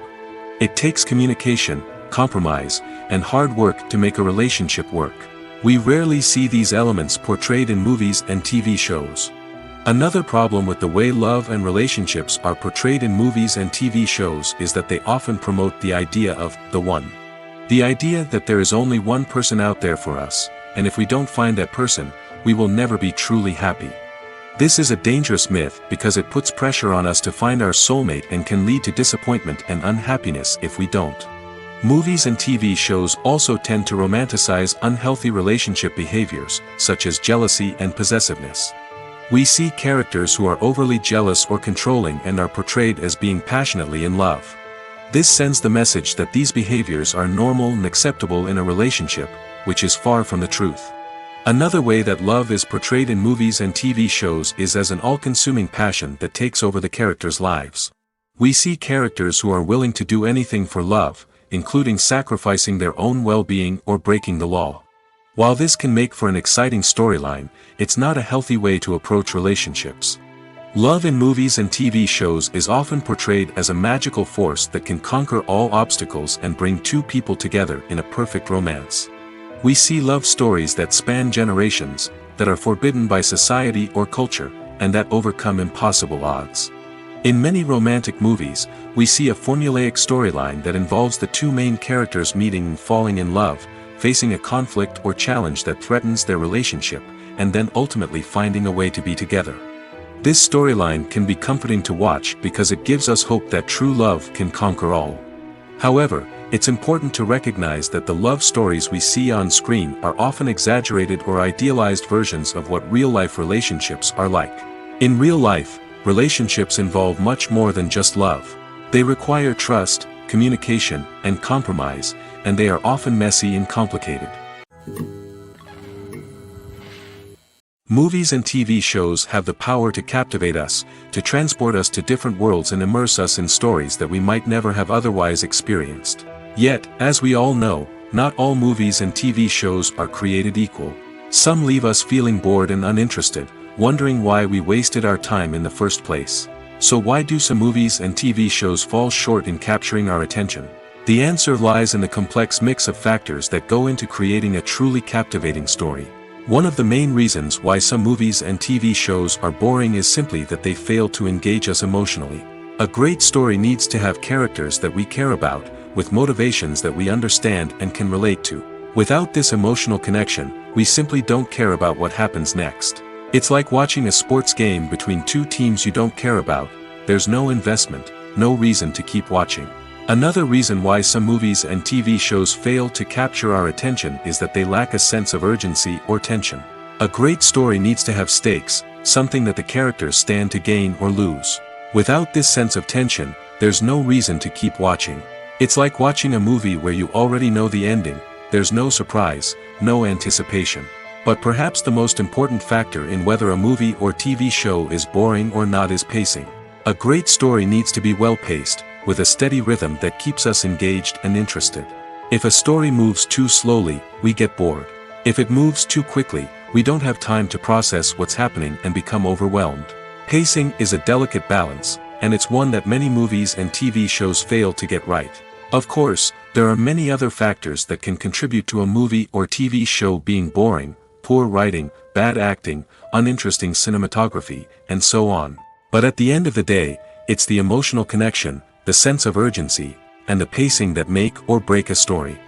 It takes communication, compromise, and hard work to make a relationship work. We rarely see these elements portrayed in movies and TV shows. Another problem with the way love and relationships are portrayed in movies and TV shows is that they often promote the idea of the one. The idea that there is only one person out there for us, and if we don't find that person, we will never be truly happy. This is a dangerous myth because it puts pressure on us to find our soulmate and can lead to disappointment and unhappiness if we don't. Movies and TV shows also tend to romanticize unhealthy relationship behaviors, such as jealousy and possessiveness. We see characters who are overly jealous or controlling and are portrayed as being passionately in love. This sends the message that these behaviors are normal and acceptable in a relationship, which is far from the truth. Another way that love is portrayed in movies and TV shows is as an all-consuming passion that takes over the characters' lives. We see characters who are willing to do anything for love, including sacrificing their own well-being or breaking the law. While this can make for an exciting storyline, it's not a healthy way to approach relationships. Love in movies and TV shows is often portrayed as a magical force that can conquer all obstacles and bring two people together in a perfect romance. We see love stories that span generations, that are forbidden by society or culture, and that overcome impossible odds. In many romantic movies, we see a formulaic storyline that involves the two main characters meeting and falling in love, facing a conflict or challenge that threatens their relationship, and then ultimately finding a way to be together. This storyline can be comforting to watch because it gives us hope that true love can conquer all. However, it's important to recognize that the love stories we see on screen are often exaggerated or idealized versions of what real-life relationships are like. In real life, relationships involve much more than just love. They require trust, communication, and compromise, and they are often messy and complicated. Movies and TV shows have the power to captivate us, to transport us to different worlds and immerse us in stories that we might never have otherwise experienced. Yet, as we all know, not all movies and TV shows are created equal. Some leave us feeling bored and uninterested, wondering why we wasted our time in the first place. So why do some movies and TV shows fall short in capturing our attention? The answer lies in the complex mix of factors that go into creating a truly captivating story. One of the main reasons why some movies and TV shows are boring is simply that they fail to engage us emotionally. A great story needs to have characters that we care about, with motivations that we understand and can relate to. Without this emotional connection, we simply don't care about what happens next. It's like watching a sports game between two teams you don't care about. There's no investment, no reason to keep watching. Another reason why some movies and TV shows fail to capture our attention is that they lack a sense of urgency or tension. A great story needs to have stakes, something that the characters stand to gain or lose. Without this sense of tension, there's no reason to keep watching. It's like watching a movie where you already know the ending. There's no surprise, no anticipation. But perhaps the most important factor in whether a movie or TV show is boring or not is pacing. A great story needs to be well-paced, with a steady rhythm that keeps us engaged and interested. If a story moves too slowly, we get bored. If it moves too quickly, we don't have time to process what's happening and become overwhelmed. Pacing is a delicate balance, and it's one that many movies and TV shows fail to get right. Of course, there are many other factors that can contribute to a movie or TV show being boring: poor writing, bad acting, uninteresting cinematography, and so on. But at the end of the day, it's the emotional connection, the sense of urgency, and the pacing that make or break a story.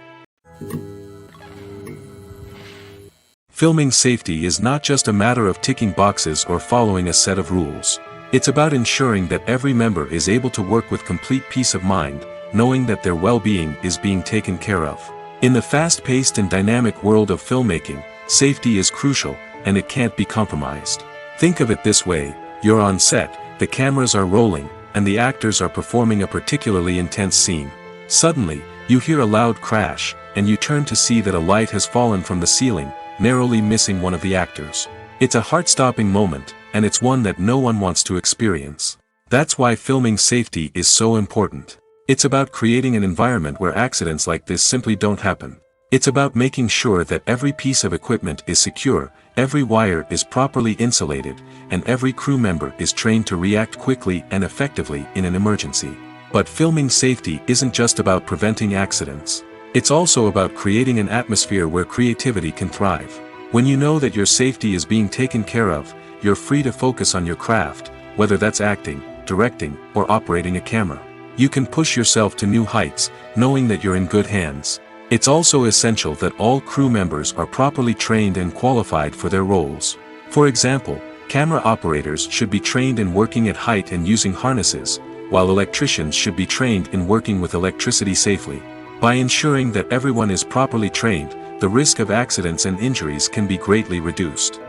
Filming safety is not just a matter of ticking boxes or following a set of rules. It's about ensuring that every member is able to work with complete peace of mind, knowing that their well-being is being taken care of. In the fast-paced and dynamic world of filmmaking, safety is crucial, and it can't be compromised. Think of it this way: you're on set, the cameras are rolling, and the actors are performing a particularly intense scene. Suddenly, you hear a loud crash, and you turn to see that a light has fallen from the ceiling, narrowly missing one of the actors. It's a heart-stopping moment, and it's one that no one wants to experience. That's why filming safety is so important. It's about creating an environment where accidents like this simply don't happen. It's about making sure that every piece of equipment is secure, every wire is properly insulated, and every crew member is trained to react quickly and effectively in an emergency. But filming safety isn't just about preventing accidents. It's also about creating an atmosphere where creativity can thrive. When you know that your safety is being taken care of, you're free to focus on your craft, whether that's acting, directing, or operating a camera. You can push yourself to new heights, knowing that you're in good hands. It's also essential that all crew members are properly trained and qualified for their roles. For example, camera operators should be trained in working at height and using harnesses, while electricians should be trained in working with electricity safely. By ensuring that everyone is properly trained, the risk of accidents and injuries can be greatly reduced.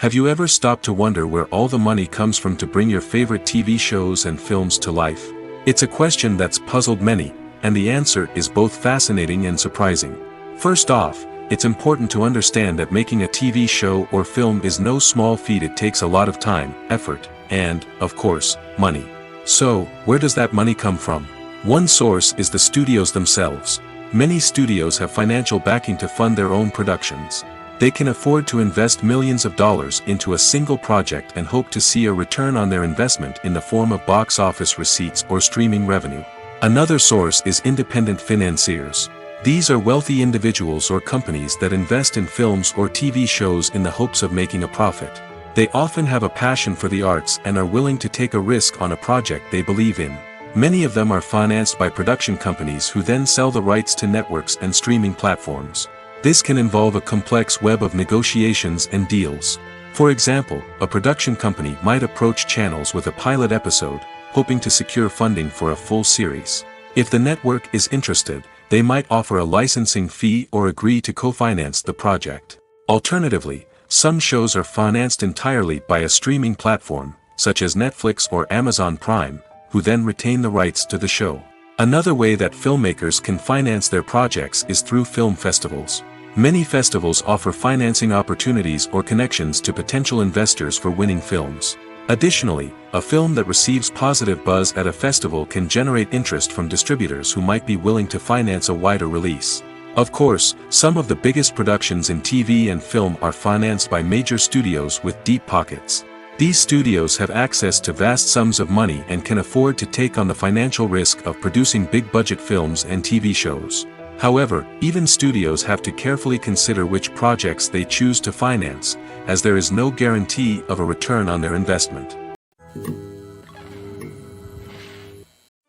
Have you ever stopped to wonder where all the money comes from to bring your favorite TV shows and films to life? It's a question that's puzzled many, and the answer is both fascinating and surprising. First off, it's important to understand that making a TV show or film is no small feat. It takes a lot of time, effort, and, of course, money. So, where does that money come from? One source is the studios themselves. Many studios have financial backing to fund their own productions. They can afford to invest millions of dollars into a single project and hope to see a return on their investment in the form of box office receipts or streaming revenue. Another source is independent financiers. These are wealthy individuals or companies that invest in films or TV shows in the hopes of making a profit. They often have a passion for the arts and are willing to take a risk on a project they believe in. Many of them are financed by production companies who then sell the rights to networks and streaming platforms. This can involve a complex web of negotiations and deals. For example, a production company might approach channels with a pilot episode, hoping to secure funding for a full series. If the network is interested, they might offer a licensing fee or agree to co-finance the project. Alternatively, some shows are financed entirely by a streaming platform, such as Netflix or Amazon Prime, who then retain the rights to the show. Another way that filmmakers can finance their projects is through film festivals. Many festivals offer financing opportunities or connections to potential investors for winning films. Additionally, a film that receives positive buzz at a festival can generate interest from distributors who might be willing to finance a wider release. Of course, some of the biggest productions in TV and film are financed by major studios with deep pockets. These studios have access to vast sums of money and can afford to take on the financial risk of producing big-budget films and TV shows. However, even studios have to carefully consider which projects they choose to finance, as there is no guarantee of a return on their investment.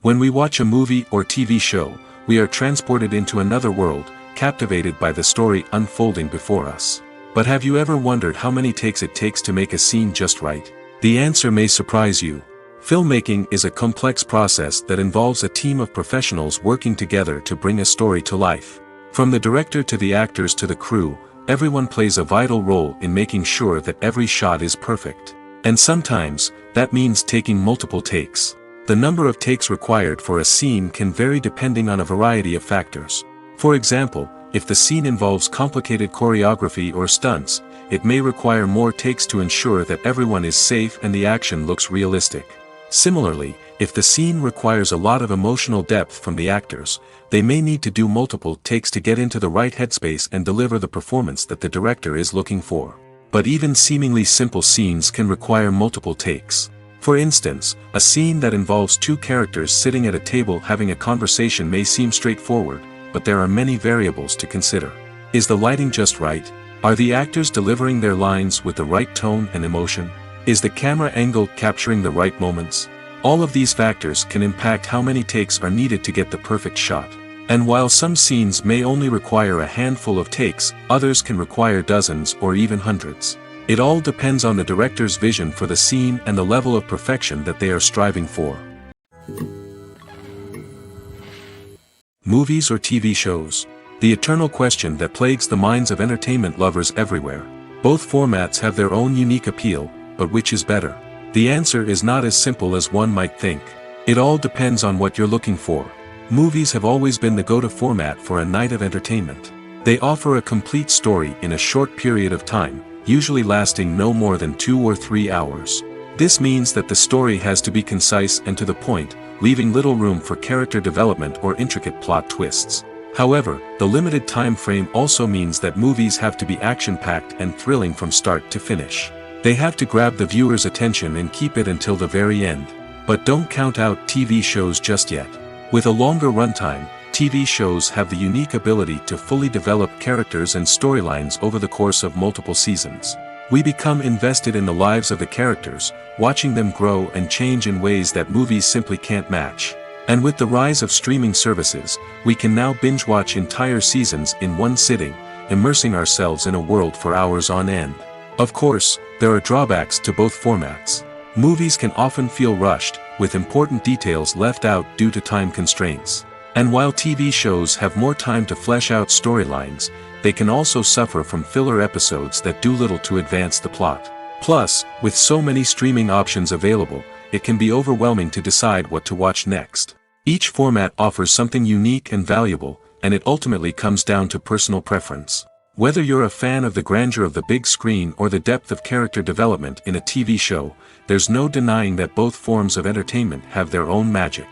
When we watch a movie or TV show, we are transported into another world, captivated by the story unfolding before us. But have you ever wondered how many takes it takes to make a scene just right? The answer may surprise you. Filmmaking is a complex process that involves a team of professionals working together to bring a story to life. From the director to the actors to the crew, everyone plays a vital role in making sure that every shot is perfect. And sometimes, that means taking multiple takes. The number of takes required for a scene can vary depending on a variety of factors. For example, if the scene involves complicated choreography or stunts, it may require more takes to ensure that everyone is safe and the action looks realistic. Similarly, if the scene requires a lot of emotional depth from the actors, they may need to do multiple takes to get into the right headspace and deliver the performance that the director is looking for. But even seemingly simple scenes can require multiple takes. For instance, a scene that involves two characters sitting at a table having a conversation may seem straightforward, but there are many variables to consider. Is the lighting just right? Are the actors delivering their lines with the right tone and emotion? Is the camera angle capturing the right moments? All of these factors can impact how many takes are needed to get the perfect shot. And while some scenes may only require a handful of takes, others can require dozens or even hundreds. It all depends on the director's vision for the scene and the level of perfection that they are striving for. Movies or TV shows? The eternal question that plagues the minds of entertainment lovers everywhere. Both formats have their own unique appeal, but which is better? The answer is not as simple as one might think. It all depends on what you're looking for. Movies have always been the go-to format for a night of entertainment. They offer a complete story in a short period of time, usually lasting no more than 2 or 3 hours. This means that the story has to be concise and to the point, leaving little room for character development or intricate plot twists. However, the limited time frame also means that movies have to be action-packed and thrilling from start to finish. They have to grab the viewer's attention and keep it until the very end. But don't count out TV shows just yet. With a longer runtime, TV shows have the unique ability to fully develop characters and storylines over the course of multiple seasons. We become invested in the lives of the characters, watching them grow and change in ways that movies simply can't match. And with the rise of streaming services, we can now binge-watch entire seasons in one sitting, immersing ourselves in a world for hours on end. Of course, there are drawbacks to both formats. Movies can often feel rushed, with important details left out due to time constraints. And while TV shows have more time to flesh out storylines, they can also suffer from filler episodes that do little to advance the plot. Plus, with so many streaming options available, it can be overwhelming to decide what to watch next. Each format offers something unique and valuable, and it ultimately comes down to personal preference. Whether you're a fan of the grandeur of the big screen or the depth of character development in a TV show, there's no denying that both forms of entertainment have their own magic.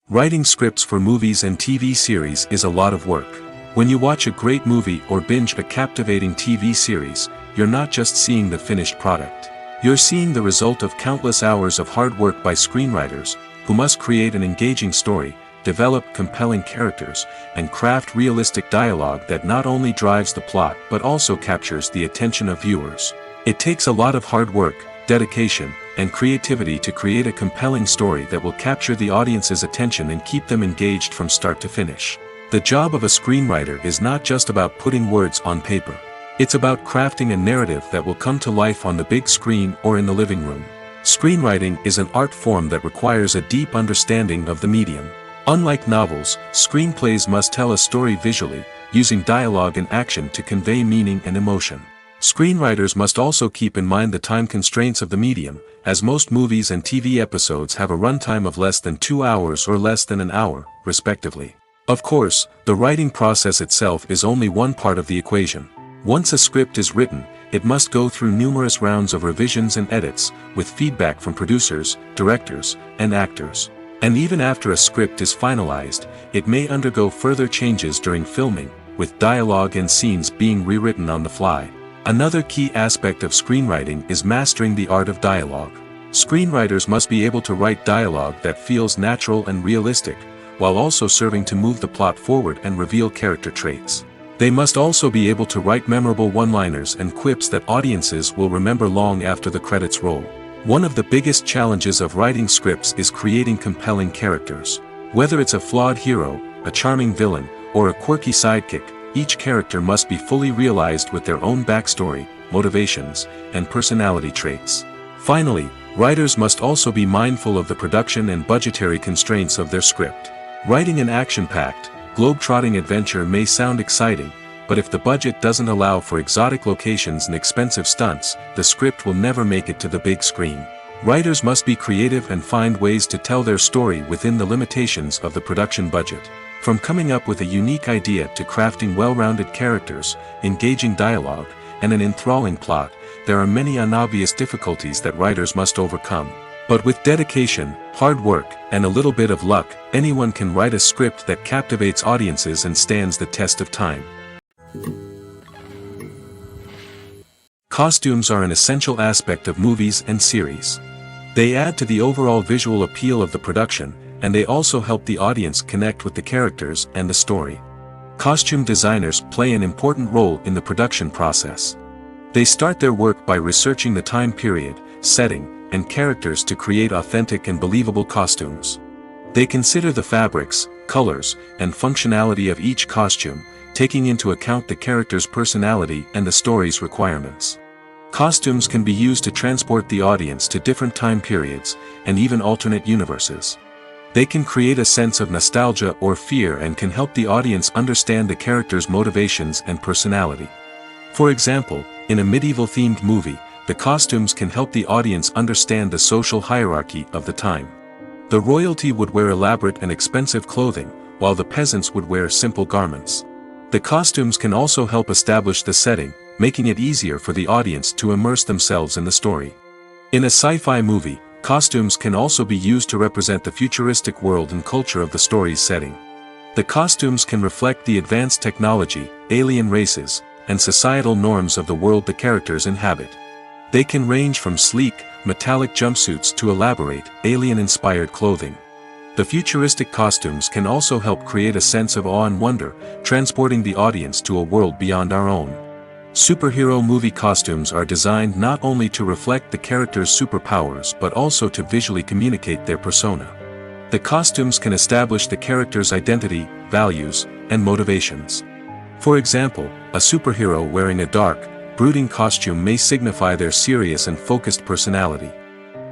Writing scripts for movies and TV series is a lot of work. When you watch a great movie or binge a captivating TV series, you're not just seeing the finished product. You're seeing the result of countless hours of hard work by screenwriters, who must create an engaging story, develop compelling characters, and craft realistic dialogue that not only drives the plot but also captures the attention of viewers. It takes a lot of hard work, dedication, and creativity to create a compelling story that will capture the audience's attention and keep them engaged from start to finish. The job of a screenwriter is not just about putting words on paper. It's about crafting a narrative that will come to life on the big screen or in the living room. Screenwriting is an art form that requires a deep understanding of the medium. Unlike novels, screenplays must tell a story visually, using dialogue and action to convey meaning and emotion. Screenwriters must also keep in mind the time constraints of the medium, as most movies and TV episodes have a runtime of less than 2 hours or less than an hour, respectively. Of course, the writing process itself is only one part of the equation. Once a script is written, it must go through numerous rounds of revisions and edits, with feedback from producers, directors, and actors. And even after a script is finalized, it may undergo further changes during filming, with dialogue and scenes being rewritten on the fly. Another key aspect of screenwriting is mastering the art of dialogue. Screenwriters must be able to write dialogue that feels natural and realistic, while also serving to move the plot forward and reveal character traits. They must also be able to write memorable one-liners and quips that audiences will remember long after the credits roll. One of the biggest challenges of writing scripts is creating compelling characters. Whether it's a flawed hero, a charming villain, or a quirky sidekick, each character must be fully realized with their own backstory, motivations, and personality traits. Finally, writers must also be mindful of the production and budgetary constraints of their script. Writing an action-packed, globe-trotting adventure may sound exciting, but if the budget doesn't allow for exotic locations and expensive stunts, the script will never make it to the big screen. Writers must be creative and find ways to tell their story within the limitations of the production budget. From coming up with a unique idea to crafting well-rounded characters, engaging dialogue, and an enthralling plot, there are many unobvious difficulties that writers must overcome. But with dedication, hard work, and a little bit of luck, anyone can write a script that captivates audiences and stands the test of time. Costumes are an essential aspect of movies and series. They add to the overall visual appeal of the production, and they also help the audience connect with the characters and the story. Costume designers play an important role in the production process. They start their work by researching the time period, setting, and characters to create authentic and believable costumes. They consider the fabrics, colors, and functionality of each costume, taking into account the character's personality and the story's requirements. Costumes can be used to transport the audience to different time periods, and even alternate universes. They can create a sense of nostalgia or fear and can help the audience understand the character's motivations and personality. For example, in a medieval-themed movie, the costumes can help the audience understand the social hierarchy of the time. The royalty would wear elaborate and expensive clothing, while the peasants would wear simple garments. The costumes can also help establish the setting, making it easier for the audience to immerse themselves in the story. In a sci-fi movie, costumes can also be used to represent the futuristic world and culture of the story's setting. The costumes can reflect the advanced technology, alien races, and societal norms of the world the characters inhabit. They can range from sleek, metallic jumpsuits to elaborate, alien-inspired clothing. The futuristic costumes can also help create a sense of awe and wonder, transporting the audience to a world beyond our own. Superhero movie costumes are designed not only to reflect the character's superpowers but also to visually communicate their persona. The costumes can establish the character's identity, values, and motivations. For example, a superhero wearing a dark, brooding costume may signify their serious and focused personality.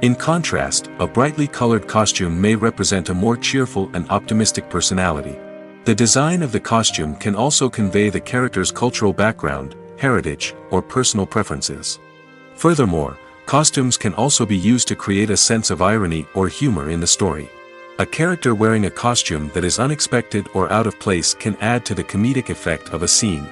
In contrast, a brightly colored costume may represent a more cheerful and optimistic personality. The design of the costume can also convey the character's cultural background, heritage, or personal preferences. Furthermore, costumes can also be used to create a sense of irony or humor in the story. A character wearing a costume that is unexpected or out of place can add to the comedic effect of a scene.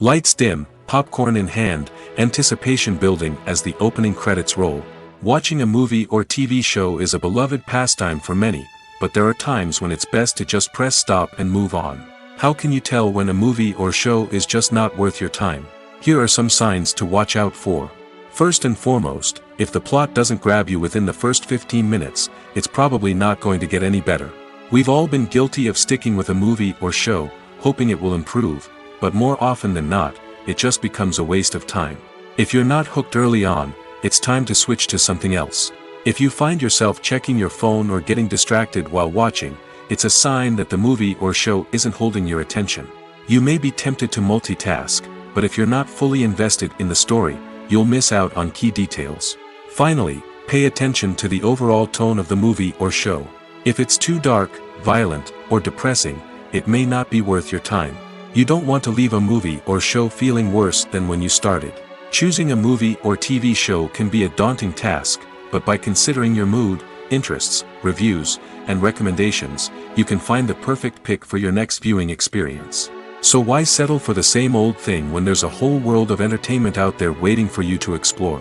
Lights dim, popcorn in hand, anticipation building as the opening credits roll. Watching a movie or TV show is a beloved pastime for many, but there are times when it's best to just press stop and move on. How can you tell when a movie or show is just not worth your time? Here are some signs to watch out for. First and foremost, if the plot doesn't grab you within the first 15 minutes, it's probably not going to get any better. We've all been guilty of sticking with a movie or show, hoping it will improve, but more often than not, it just becomes a waste of time. If you're not hooked early on, it's time to switch to something else. If you find yourself checking your phone or getting distracted while watching, it's a sign that the movie or show isn't holding your attention. You may be tempted to multitask, but if you're not fully invested in the story, you'll miss out on key details. Finally, pay attention to the overall tone of the movie or show. If it's too dark, violent, or depressing, it may not be worth your time. You don't want to leave a movie or show feeling worse than when you started. Choosing a movie or TV show can be a daunting task, but by considering your mood, interests, reviews, and recommendations, you can find the perfect pick for your next viewing experience. So why settle for the same old thing when there's a whole world of entertainment out there waiting for you to explore?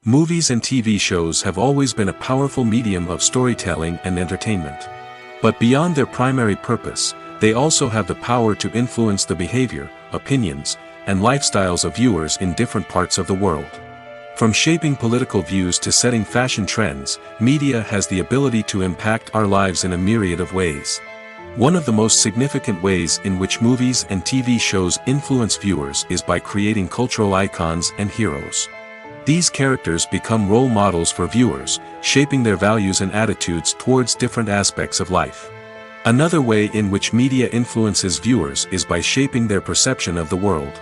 Movies and TV shows have always been a powerful medium of storytelling and entertainment. But beyond their primary purpose, they also have the power to influence the behavior, opinions, and lifestyles of viewers in different parts of the world. From shaping political views to setting fashion trends, media has the ability to impact our lives in a myriad of ways. One of the most significant ways in which movies and TV shows influence viewers is by creating cultural icons and heroes. These characters become role models for viewers, shaping their values and attitudes towards different aspects of life. Another way in which media influences viewers is by shaping their perception of the world.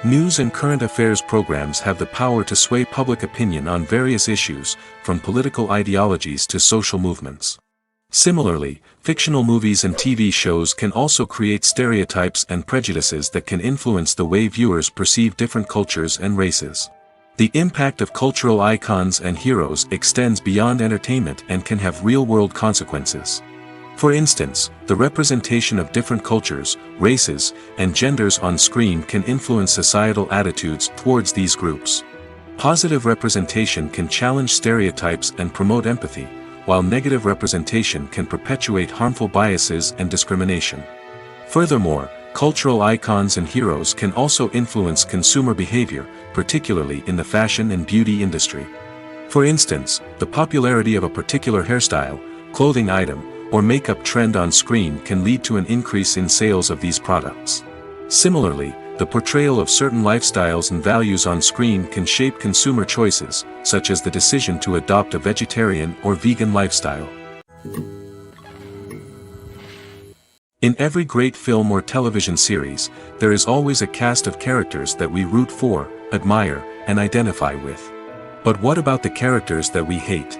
News and current affairs programs have the power to sway public opinion on various issues, from political ideologies to social movements. Similarly, fictional movies and TV shows can also create stereotypes and prejudices that can influence the way viewers perceive different cultures and races. The impact of cultural icons and heroes extends beyond entertainment and can have real-world consequences. For instance, the representation of different cultures, races, and genders on screen can influence societal attitudes towards these groups. Positive representation can challenge stereotypes and promote empathy, while negative representation can perpetuate harmful biases and discrimination. Furthermore, cultural icons and heroes can also influence consumer behavior, particularly in the fashion and beauty industry. For instance, the popularity of a particular hairstyle, clothing item, or makeup trend on screen can lead to an increase in sales of these products. Similarly, the portrayal of certain lifestyles and values on screen can shape consumer choices, such as the decision to adopt a vegetarian or vegan lifestyle. In every great film or television series, there is always a cast of characters that we root for, admire, and identify with. But what about the characters that we hate?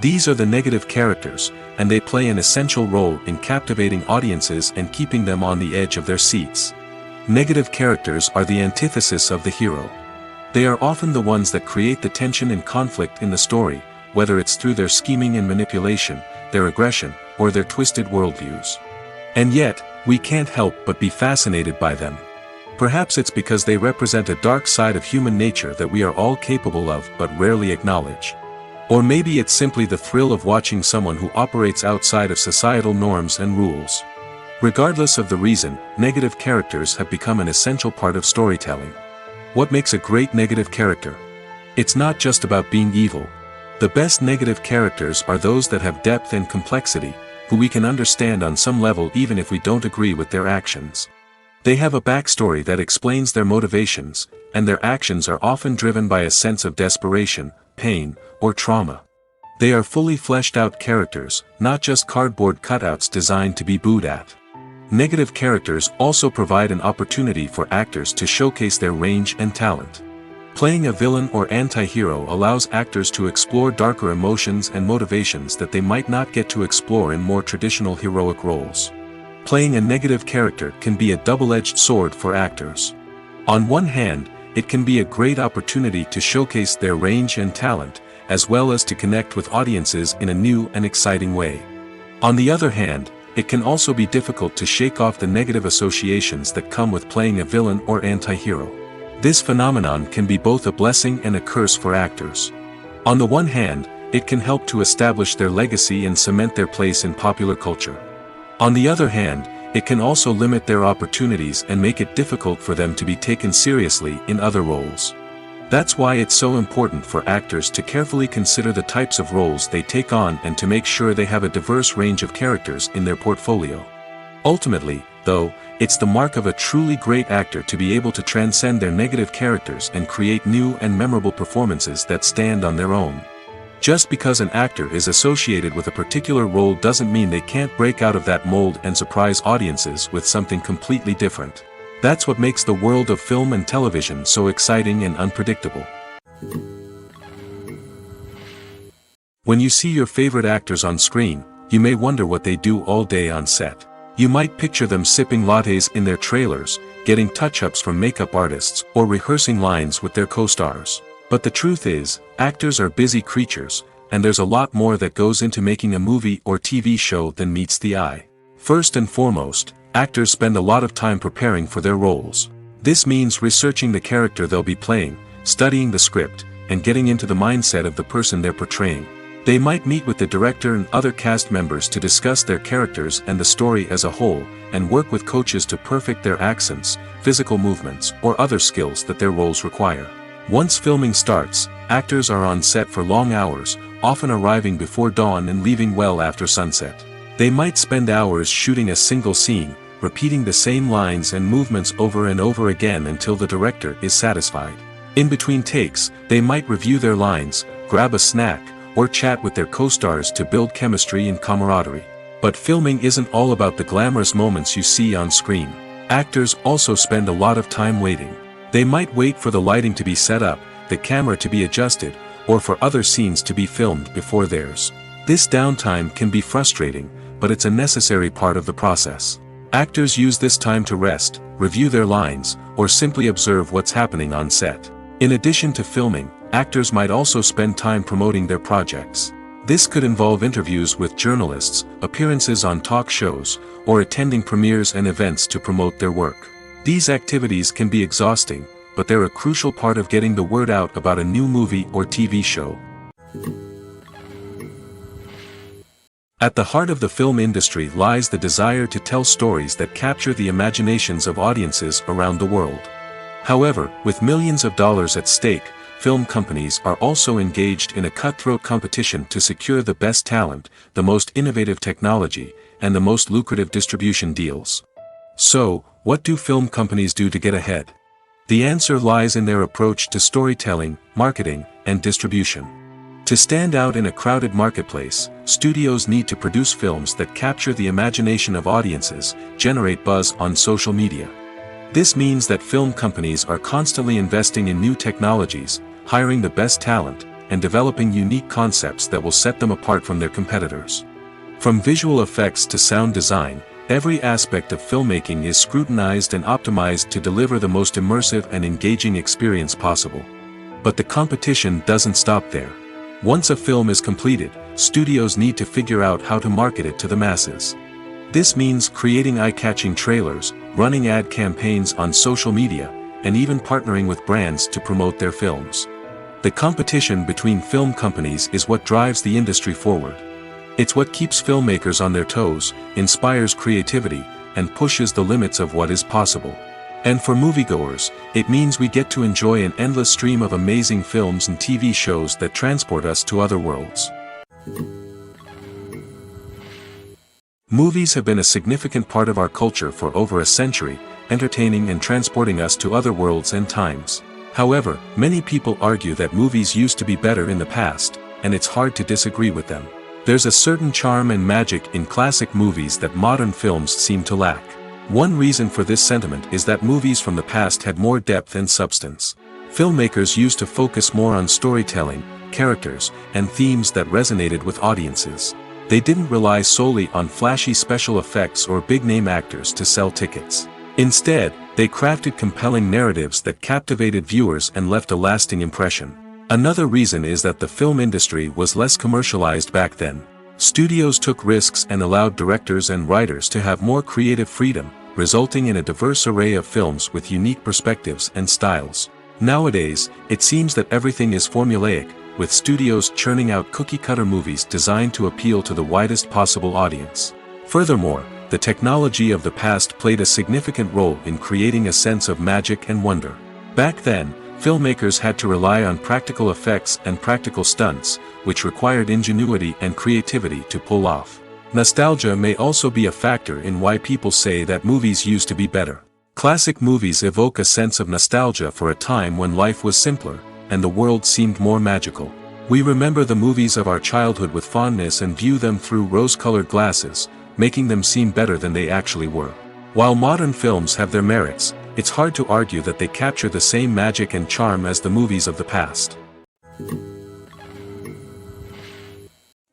These are the negative characters, and they play an essential role in captivating audiences and keeping them on the edge of their seats. Negative characters are the antithesis of the hero. They are often the ones that create the tension and conflict in the story, whether it's through their scheming and manipulation, their aggression, or their twisted worldviews. And yet, we can't help but be fascinated by them. Perhaps it's because they represent a dark side of human nature that we are all capable of but rarely acknowledge. Or maybe it's simply the thrill of watching someone who operates outside of societal norms and rules. Regardless of the reason, negative characters have become an essential part of storytelling. What makes a great negative character? It's not just about being evil. The best negative characters are those that have depth and complexity, who we can understand on some level even if we don't agree with their actions. They have a backstory that explains their motivations, and their actions are often driven by a sense of desperation, pain, or trauma. They are fully fleshed out characters, not just cardboard cutouts designed to be booed at. Negative characters also provide an opportunity for actors to showcase their range and talent. Playing a villain or anti-hero allows actors to explore darker emotions and motivations that they might not get to explore in more traditional heroic roles. Playing a negative character can be a double-edged sword for actors. On one hand, it can be a great opportunity to showcase their range and talent, as well as to connect with audiences in a new and exciting way. On the other hand, it can also be difficult to shake off the negative associations that come with playing a villain or anti-hero. This phenomenon can be both a blessing and a curse for actors. On the one hand, it can help to establish their legacy and cement their place in popular culture. On the other hand, it can also limit their opportunities and make it difficult for them to be taken seriously in other roles. That's why it's so important for actors to carefully consider the types of roles they take on and to make sure they have a diverse range of characters in their portfolio. Ultimately, though, it's the mark of a truly great actor to be able to transcend their negative characters and create new and memorable performances that stand on their own. Just because an actor is associated with a particular role doesn't mean they can't break out of that mold and surprise audiences with something completely different. That's what makes the world of film and television so exciting and unpredictable. When you see your favorite actors on screen, you may wonder what they do all day on set. You might picture them sipping lattes in their trailers, getting touch-ups from makeup artists, or rehearsing lines with their co-stars. But the truth is, actors are busy creatures, and there's a lot more that goes into making a movie or TV show than meets the eye. First and foremost, actors spend a lot of time preparing for their roles. This means researching the character they'll be playing, studying the script, and getting into the mindset of the person they're portraying. They might meet with the director and other cast members to discuss their characters and the story as a whole, and work with coaches to perfect their accents, physical movements, or other skills that their roles require. Once filming starts, actors are on set for long hours, often arriving before dawn and leaving well after sunset. They might spend hours shooting a single scene, repeating the same lines and movements over and over again until the director is satisfied. In between takes, they might review their lines, grab a snack, or chat with their co-stars to build chemistry and camaraderie. But filming isn't all about the glamorous moments you see on screen. Actors also spend a lot of time waiting. They might wait for the lighting to be set up, the camera to be adjusted, or for other scenes to be filmed before theirs. This downtime can be frustrating, but it's a necessary part of the process. Actors use this time to rest, review their lines, or simply observe what's happening on set. In addition to filming, actors might also spend time promoting their projects. This could involve interviews with journalists, appearances on talk shows, or attending premieres and events to promote their work. These activities can be exhausting, but they're a crucial part of getting the word out about a new movie or TV show. At the heart of the film industry lies the desire to tell stories that capture the imaginations of audiences around the world. However, with millions of dollars at stake, film companies are also engaged in a cutthroat competition to secure the best talent, the most innovative technology, and the most lucrative distribution deals. So, what do film companies do to get ahead? The answer lies in their approach to storytelling, marketing, and distribution. To stand out in a crowded marketplace, studios need to produce films that capture the imagination of audiences, generate buzz on social media. This means that film companies are constantly investing in new technologies, hiring the best talent, and developing unique concepts that will set them apart from their competitors. From visual effects to sound design, every aspect of filmmaking is scrutinized and optimized to deliver the most immersive and engaging experience possible. But the competition doesn't stop there. Once a film is completed, studios need to figure out how to market it to the masses. This means creating eye-catching trailers, running ad campaigns on social media, and even partnering with brands to promote their films. The competition between film companies is what drives the industry forward. It's what keeps filmmakers on their toes, inspires creativity, and pushes the limits of what is possible. And for moviegoers, it means we get to enjoy an endless stream of amazing films and TV shows that transport us to other worlds. Movies have been a significant part of our culture for over a century, entertaining and transporting us to other worlds and times. However, many people argue that movies used to be better in the past, and it's hard to disagree with them. There's a certain charm and magic in classic movies that modern films seem to lack. One reason for this sentiment is that movies from the past had more depth and substance. Filmmakers used to focus more on storytelling, characters, and themes that resonated with audiences. They didn't rely solely on flashy special effects or big-name actors to sell tickets. Instead, they crafted compelling narratives that captivated viewers and left a lasting impression. Another reason is that the film industry was less commercialized back then. Studios took risks and allowed directors and writers to have more creative freedom, resulting in a diverse array of films with unique perspectives and styles. Nowadays, it seems that everything is formulaic, with studios churning out cookie-cutter movies designed to appeal to the widest possible audience. Furthermore, the technology of the past played a significant role in creating a sense of magic and wonder. Back then, filmmakers had to rely on practical effects and practical stunts, which required ingenuity and creativity to pull off. Nostalgia may also be a factor in why people say that movies used to be better. Classic movies evoke a sense of nostalgia for a time when life was simpler, and the world seemed more magical. We remember the movies of our childhood with fondness and view them through rose-colored glasses, making them seem better than they actually were. While modern films have their merits, it's hard to argue that they capture the same magic and charm as the movies of the past.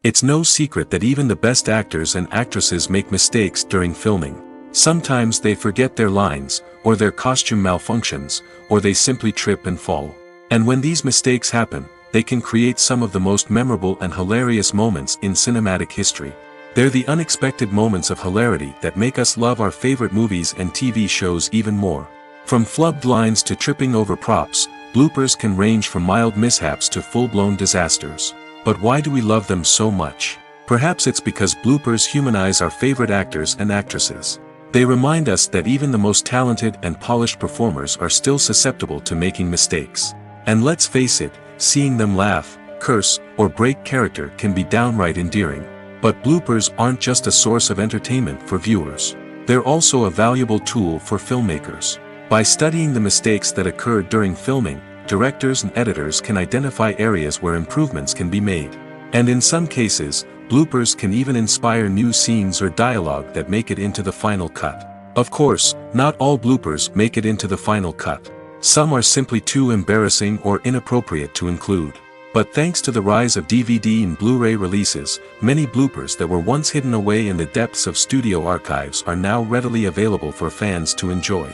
It's no secret that even the best actors and actresses make mistakes during filming. Sometimes they forget their lines, or their costume malfunctions, or they simply trip and fall. And when these mistakes happen, they can create some of the most memorable and hilarious moments in cinematic history. They're the unexpected moments of hilarity that make us love our favorite movies and TV shows even more. From flubbed lines to tripping over props, bloopers can range from mild mishaps to full-blown disasters. But why do we love them so much? Perhaps it's because bloopers humanize our favorite actors and actresses. They remind us that even the most talented and polished performers are still susceptible to making mistakes. And let's face it, seeing them laugh, curse, or break character can be downright endearing. But bloopers aren't just a source of entertainment for viewers. They're also a valuable tool for filmmakers. By studying the mistakes that occurred during filming, directors and editors can identify areas where improvements can be made. And in some cases, bloopers can even inspire new scenes or dialogue that make it into the final cut. Of course, not all bloopers make it into the final cut. Some are simply too embarrassing or inappropriate to include. But thanks to the rise of DVD and Blu-ray releases, many bloopers that were once hidden away in the depths of studio archives are now readily available for fans to enjoy.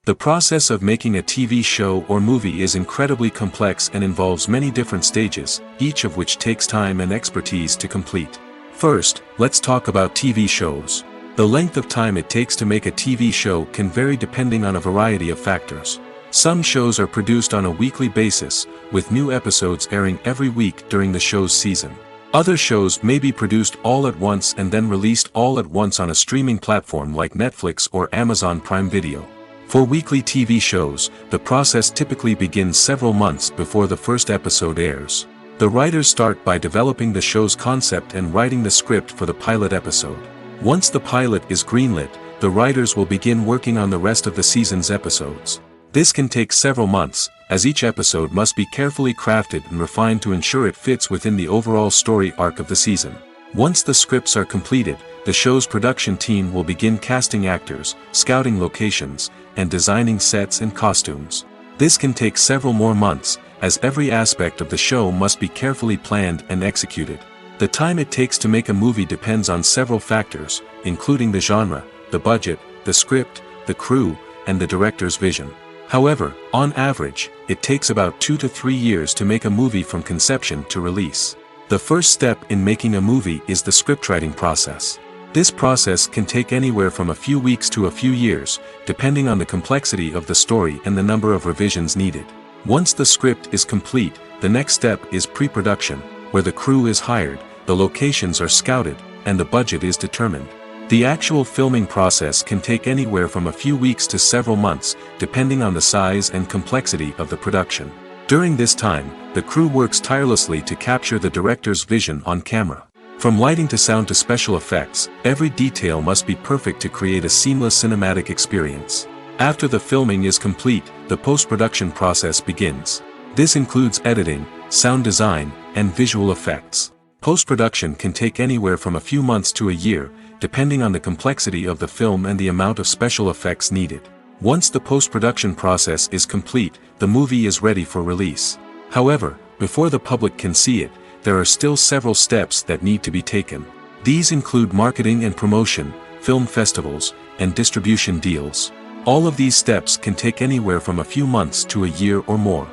The process of making a TV show or movie is incredibly complex and involves many different stages, each of which takes time and expertise to complete. First, let's talk about TV shows. The length of time it takes to make a TV show can vary depending on a variety of factors. Some shows are produced on a weekly basis, with new episodes airing every week during the show's season. Other shows may be produced all at once and then released all at once on a streaming platform like Netflix or Amazon Prime Video. For weekly TV shows, the process typically begins several months before the first episode airs. The writers start by developing the show's concept and writing the script for the pilot episode. Once the pilot is greenlit, the writers will begin working on the rest of the season's episodes. This can take several months, as each episode must be carefully crafted and refined to ensure it fits within the overall story arc of the season. Once the scripts are completed, the show's production team will begin casting actors, scouting locations, and designing sets and costumes. This can take several more months, as every aspect of the show must be carefully planned and executed. The time it takes to make a movie depends on several factors, including the genre, the budget, the script, the crew, and the director's vision. However, on average, it takes about 2 to 3 years to make a movie from conception to release. The first step in making a movie is the scriptwriting process. This process can take anywhere from a few weeks to a few years, depending on the complexity of the story and the number of revisions needed. Once the script is complete, the next step is pre-production, where the crew is hired, the locations are scouted, and the budget is determined. The actual filming process can take anywhere from a few weeks to several months, depending on the size and complexity of the production. During this time, the crew works tirelessly to capture the director's vision on camera. From lighting to sound to special effects, every detail must be perfect to create a seamless cinematic experience. After the filming is complete, the post-production process begins. This includes editing, sound design, and visual effects. Post-production can take anywhere from a few months to a year, depending on the complexity of the film and the amount of special effects needed. Once the post-production process is complete, the movie is ready for release. However, before the public can see it, there are still several steps that need to be taken. These include marketing and promotion, film festivals, and distribution deals. All of these steps can take anywhere from a few months to a year or more.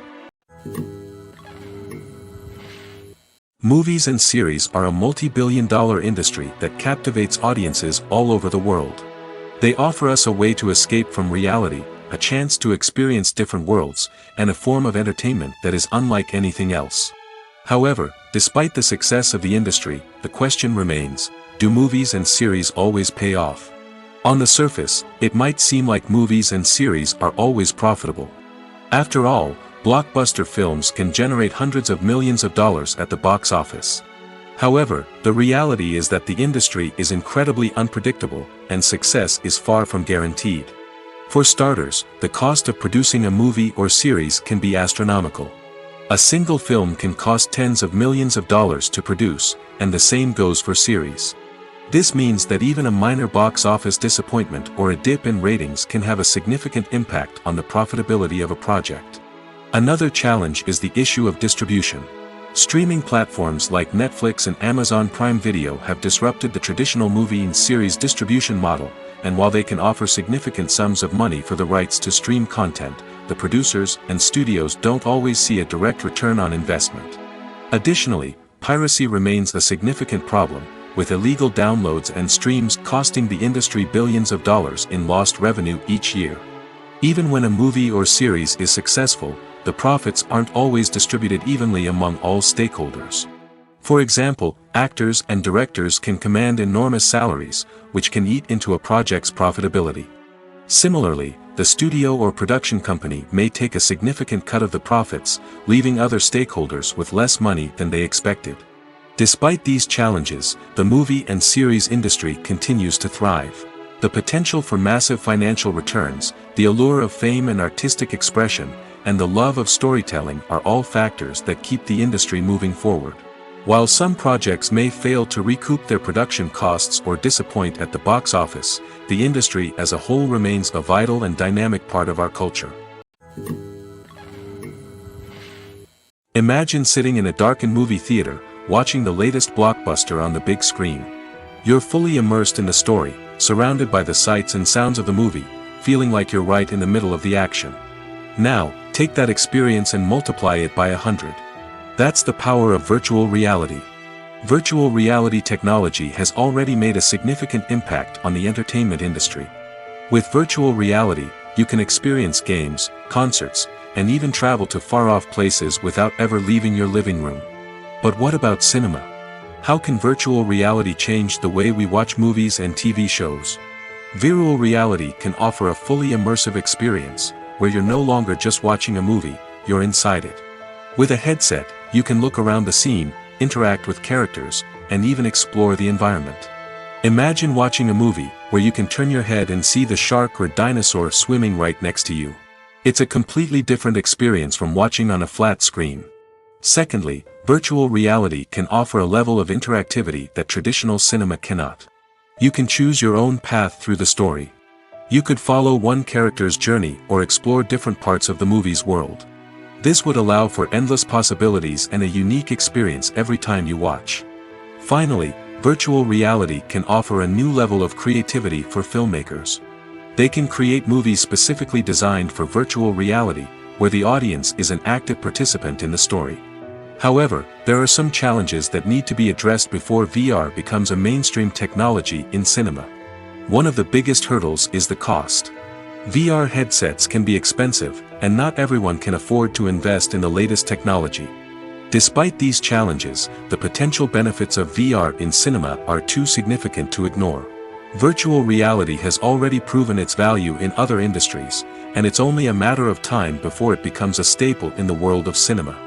Movies and series are a multi-billion-dollar industry that captivates audiences all over the world. They offer us a way to escape from reality, a chance to experience different worlds, and a form of entertainment that is unlike anything else. However, despite the success of the industry, the question remains, do movies and series always pay off? On the surface, it might seem like movies and series are always profitable. After all, blockbuster films can generate hundreds of millions of dollars at the box office. However, the reality is that the industry is incredibly unpredictable, and success is far from guaranteed. For starters, the cost of producing a movie or series can be astronomical. A single film can cost tens of millions of dollars to produce, and the same goes for series. This means that even a minor box office disappointment or a dip in ratings can have a significant impact on the profitability of a project. Another challenge is the issue of distribution. Streaming platforms like Netflix and Amazon Prime Video have disrupted the traditional movie and series distribution model, and while they can offer significant sums of money for the rights to stream content, the producers and studios don't always see a direct return on investment. Additionally, piracy remains a significant problem, with illegal downloads and streams costing the industry billions of dollars in lost revenue each year. Even when a movie or series is successful, the profits aren't always distributed evenly among all stakeholders. For example, actors and directors can command enormous salaries, which can eat into a project's profitability. Similarly, the studio or production company may take a significant cut of the profits, leaving other stakeholders with less money than they expected. Despite these challenges, the movie and series industry continues to thrive. The potential for massive financial returns, the allure of fame and artistic expression, and the love of storytelling are all factors that keep the industry moving forward. While some projects may fail to recoup their production costs or disappoint at the box office, the industry as a whole remains a vital and dynamic part of our culture. Imagine sitting in a darkened movie theater, watching the latest blockbuster on the big screen. You're fully immersed in the story, surrounded by the sights and sounds of the movie, feeling like you're right in the middle of the action. Now, take that experience and multiply it by 100. That's the power of virtual reality. Virtual reality technology has already made a significant impact on the entertainment industry. With virtual reality, you can experience games, concerts, and even travel to far-off places without ever leaving your living room. But what about cinema? How can virtual reality change the way we watch movies and TV shows? Virtual reality can offer a fully immersive experience, where you're no longer just watching a movie, you're inside it. With a headset, you can look around the scene, interact with characters, and even explore the environment. Imagine watching a movie where you can turn your head and see the shark or dinosaur swimming right next to you. It's a completely different experience from watching on a flat screen. Secondly, virtual reality can offer a level of interactivity that traditional cinema cannot. You can choose your own path through the story. You could follow one character's journey or explore different parts of the movie's world. This would allow for endless possibilities and a unique experience every time you watch. Finally, virtual reality can offer a new level of creativity for filmmakers. They can create movies specifically designed for virtual reality, where the audience is an active participant in the story. However, there are some challenges that need to be addressed before VR becomes a mainstream technology in cinema. One of the biggest hurdles is the cost. VR headsets can be expensive, and not everyone can afford to invest in the latest technology. Despite these challenges, the potential benefits of VR in cinema are too significant to ignore. Virtual reality has already proven its value in other industries, and it's only a matter of time before it becomes a staple in the world of cinema.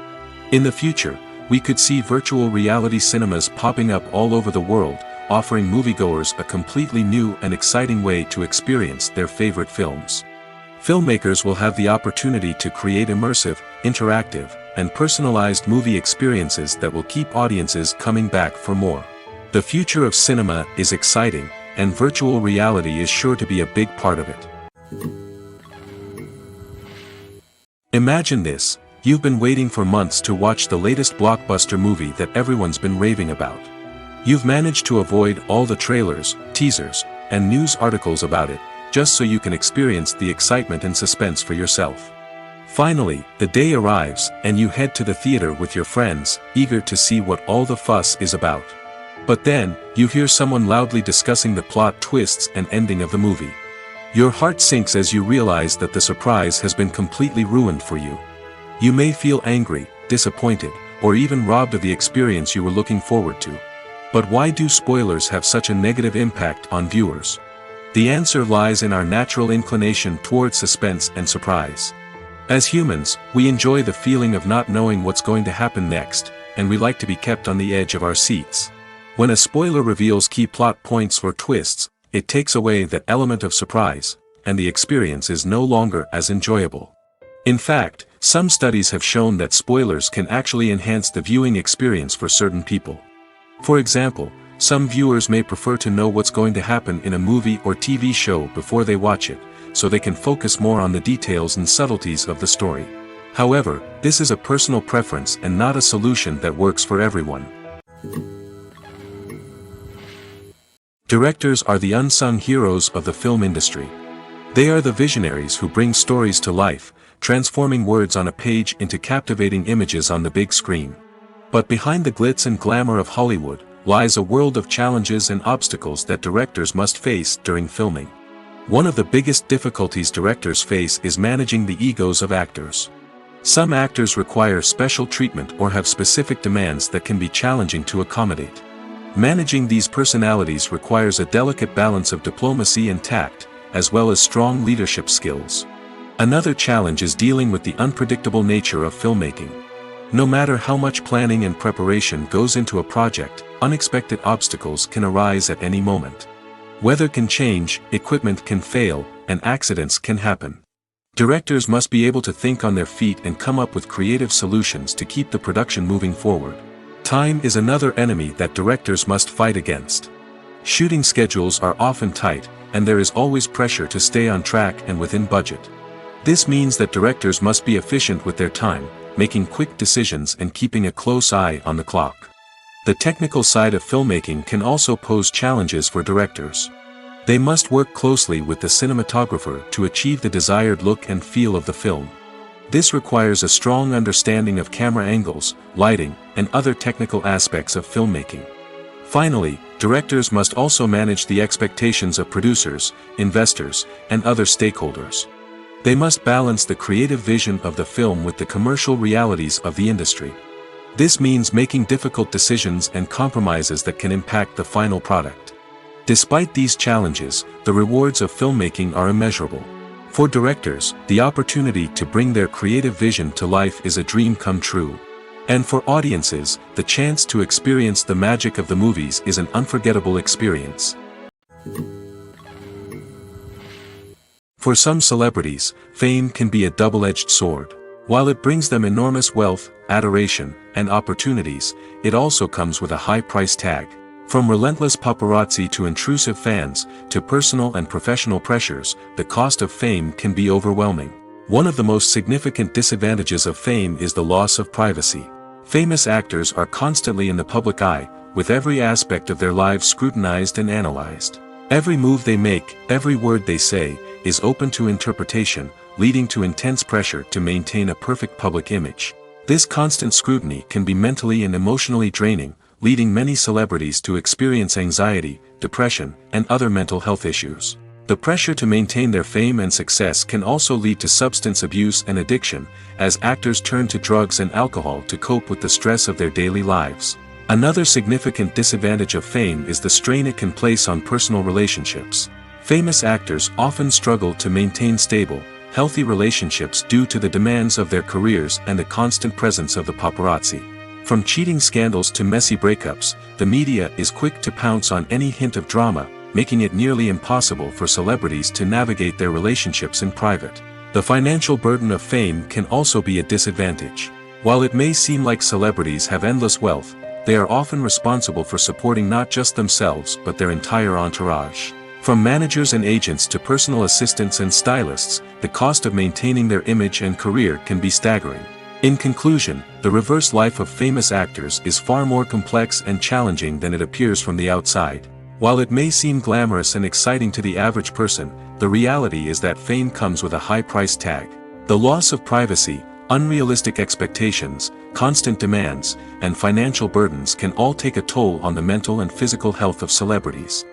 In the future, we could see virtual reality cinemas popping up all over the world, offering moviegoers a completely new and exciting way to experience their favorite films. Filmmakers will have the opportunity to create immersive, interactive, and personalized movie experiences that will keep audiences coming back for more. The future of cinema is exciting, and virtual reality is sure to be a big part of it. Imagine this. You've been waiting for months to watch the latest blockbuster movie that everyone's been raving about. You've managed to avoid all the trailers, teasers, and news articles about it, just so you can experience the excitement and suspense for yourself. Finally, the day arrives, and you head to the theater with your friends, eager to see what all the fuss is about. But then, you hear someone loudly discussing the plot twists and ending of the movie. Your heart sinks as you realize that the surprise has been completely ruined for you. You may feel angry, disappointed, or even robbed of the experience you were looking forward to. But why do spoilers have such a negative impact on viewers? The answer lies in our natural inclination toward suspense and surprise. As humans, we enjoy the feeling of not knowing what's going to happen next, and we like to be kept on the edge of our seats. When a spoiler reveals key plot points or twists, it takes away that element of surprise, and the experience is no longer as enjoyable. In fact, some studies have shown that spoilers can actually enhance the viewing experience for certain people. For example, some viewers may prefer to know what's going to happen in a movie or TV show before they watch it, so they can focus more on the details and subtleties of the story. However, this is a personal preference and not a solution that works for everyone. Directors are the unsung heroes of the film industry. They are the visionaries who bring stories to life, transforming words on a page into captivating images on the big screen. But behind the glitz and glamour of Hollywood lies a world of challenges and obstacles that directors must face during filming. One of the biggest difficulties directors face is managing the egos of actors. Some actors require special treatment or have specific demands that can be challenging to accommodate. Managing these personalities requires a delicate balance of diplomacy and tact, as well as strong leadership skills. Another challenge is dealing with the unpredictable nature of filmmaking. No matter how much planning and preparation goes into a project, unexpected obstacles can arise at any moment. Weather can change, equipment can fail, and accidents can happen. Directors must be able to think on their feet and come up with creative solutions to keep the production moving forward. Time is another enemy that directors must fight against. Shooting schedules are often tight, and there is always pressure to stay on track and within budget. This means that directors must be efficient with their time, making quick decisions and keeping a close eye on the clock. The technical side of filmmaking can also pose challenges for directors. They must work closely with the cinematographer to achieve the desired look and feel of the film. This requires a strong understanding of camera angles, lighting, and other technical aspects of filmmaking. Finally, directors must also manage the expectations of producers, investors, and other stakeholders. They must balance the creative vision of the film with the commercial realities of the industry. This means making difficult decisions and compromises that can impact the final product. Despite these challenges, the rewards of filmmaking are immeasurable. For directors, the opportunity to bring their creative vision to life is a dream come true. And for audiences, the chance to experience the magic of the movies is an unforgettable experience. For some celebrities, fame can be a double-edged sword. While it brings them enormous wealth, adoration, and opportunities, it also comes with a high price tag. From relentless paparazzi to intrusive fans, to personal and professional pressures, the cost of fame can be overwhelming. One of the most significant disadvantages of fame is the loss of privacy. Famous actors are constantly in the public eye, with every aspect of their lives scrutinized and analyzed. Every move they make, every word they say, is open to interpretation, leading to intense pressure to maintain a perfect public image. This constant scrutiny can be mentally and emotionally draining, leading many celebrities to experience anxiety, depression, and other mental health issues. The pressure to maintain their fame and success can also lead to substance abuse and addiction, as actors turn to drugs and alcohol to cope with the stress of their daily lives. Another significant disadvantage of fame is the strain it can place on personal relationships. Famous actors often struggle to maintain stable, healthy relationships due to the demands of their careers and the constant presence of the paparazzi. From cheating scandals to messy breakups, the media is quick to pounce on any hint of drama, making it nearly impossible for celebrities to navigate their relationships in private. The financial burden of fame can also be a disadvantage. While it may seem like celebrities have endless wealth, they are often responsible for supporting not just themselves but their entire entourage. From managers and agents to personal assistants and stylists, the cost of maintaining their image and career can be staggering. In conclusion, the reverse life of famous actors is far more complex and challenging than it appears from the outside. While it may seem glamorous and exciting to the average person, the reality is that fame comes with a high price tag. The loss of privacy, unrealistic expectations, constant demands, and financial burdens can all take a toll on the mental and physical health of celebrities.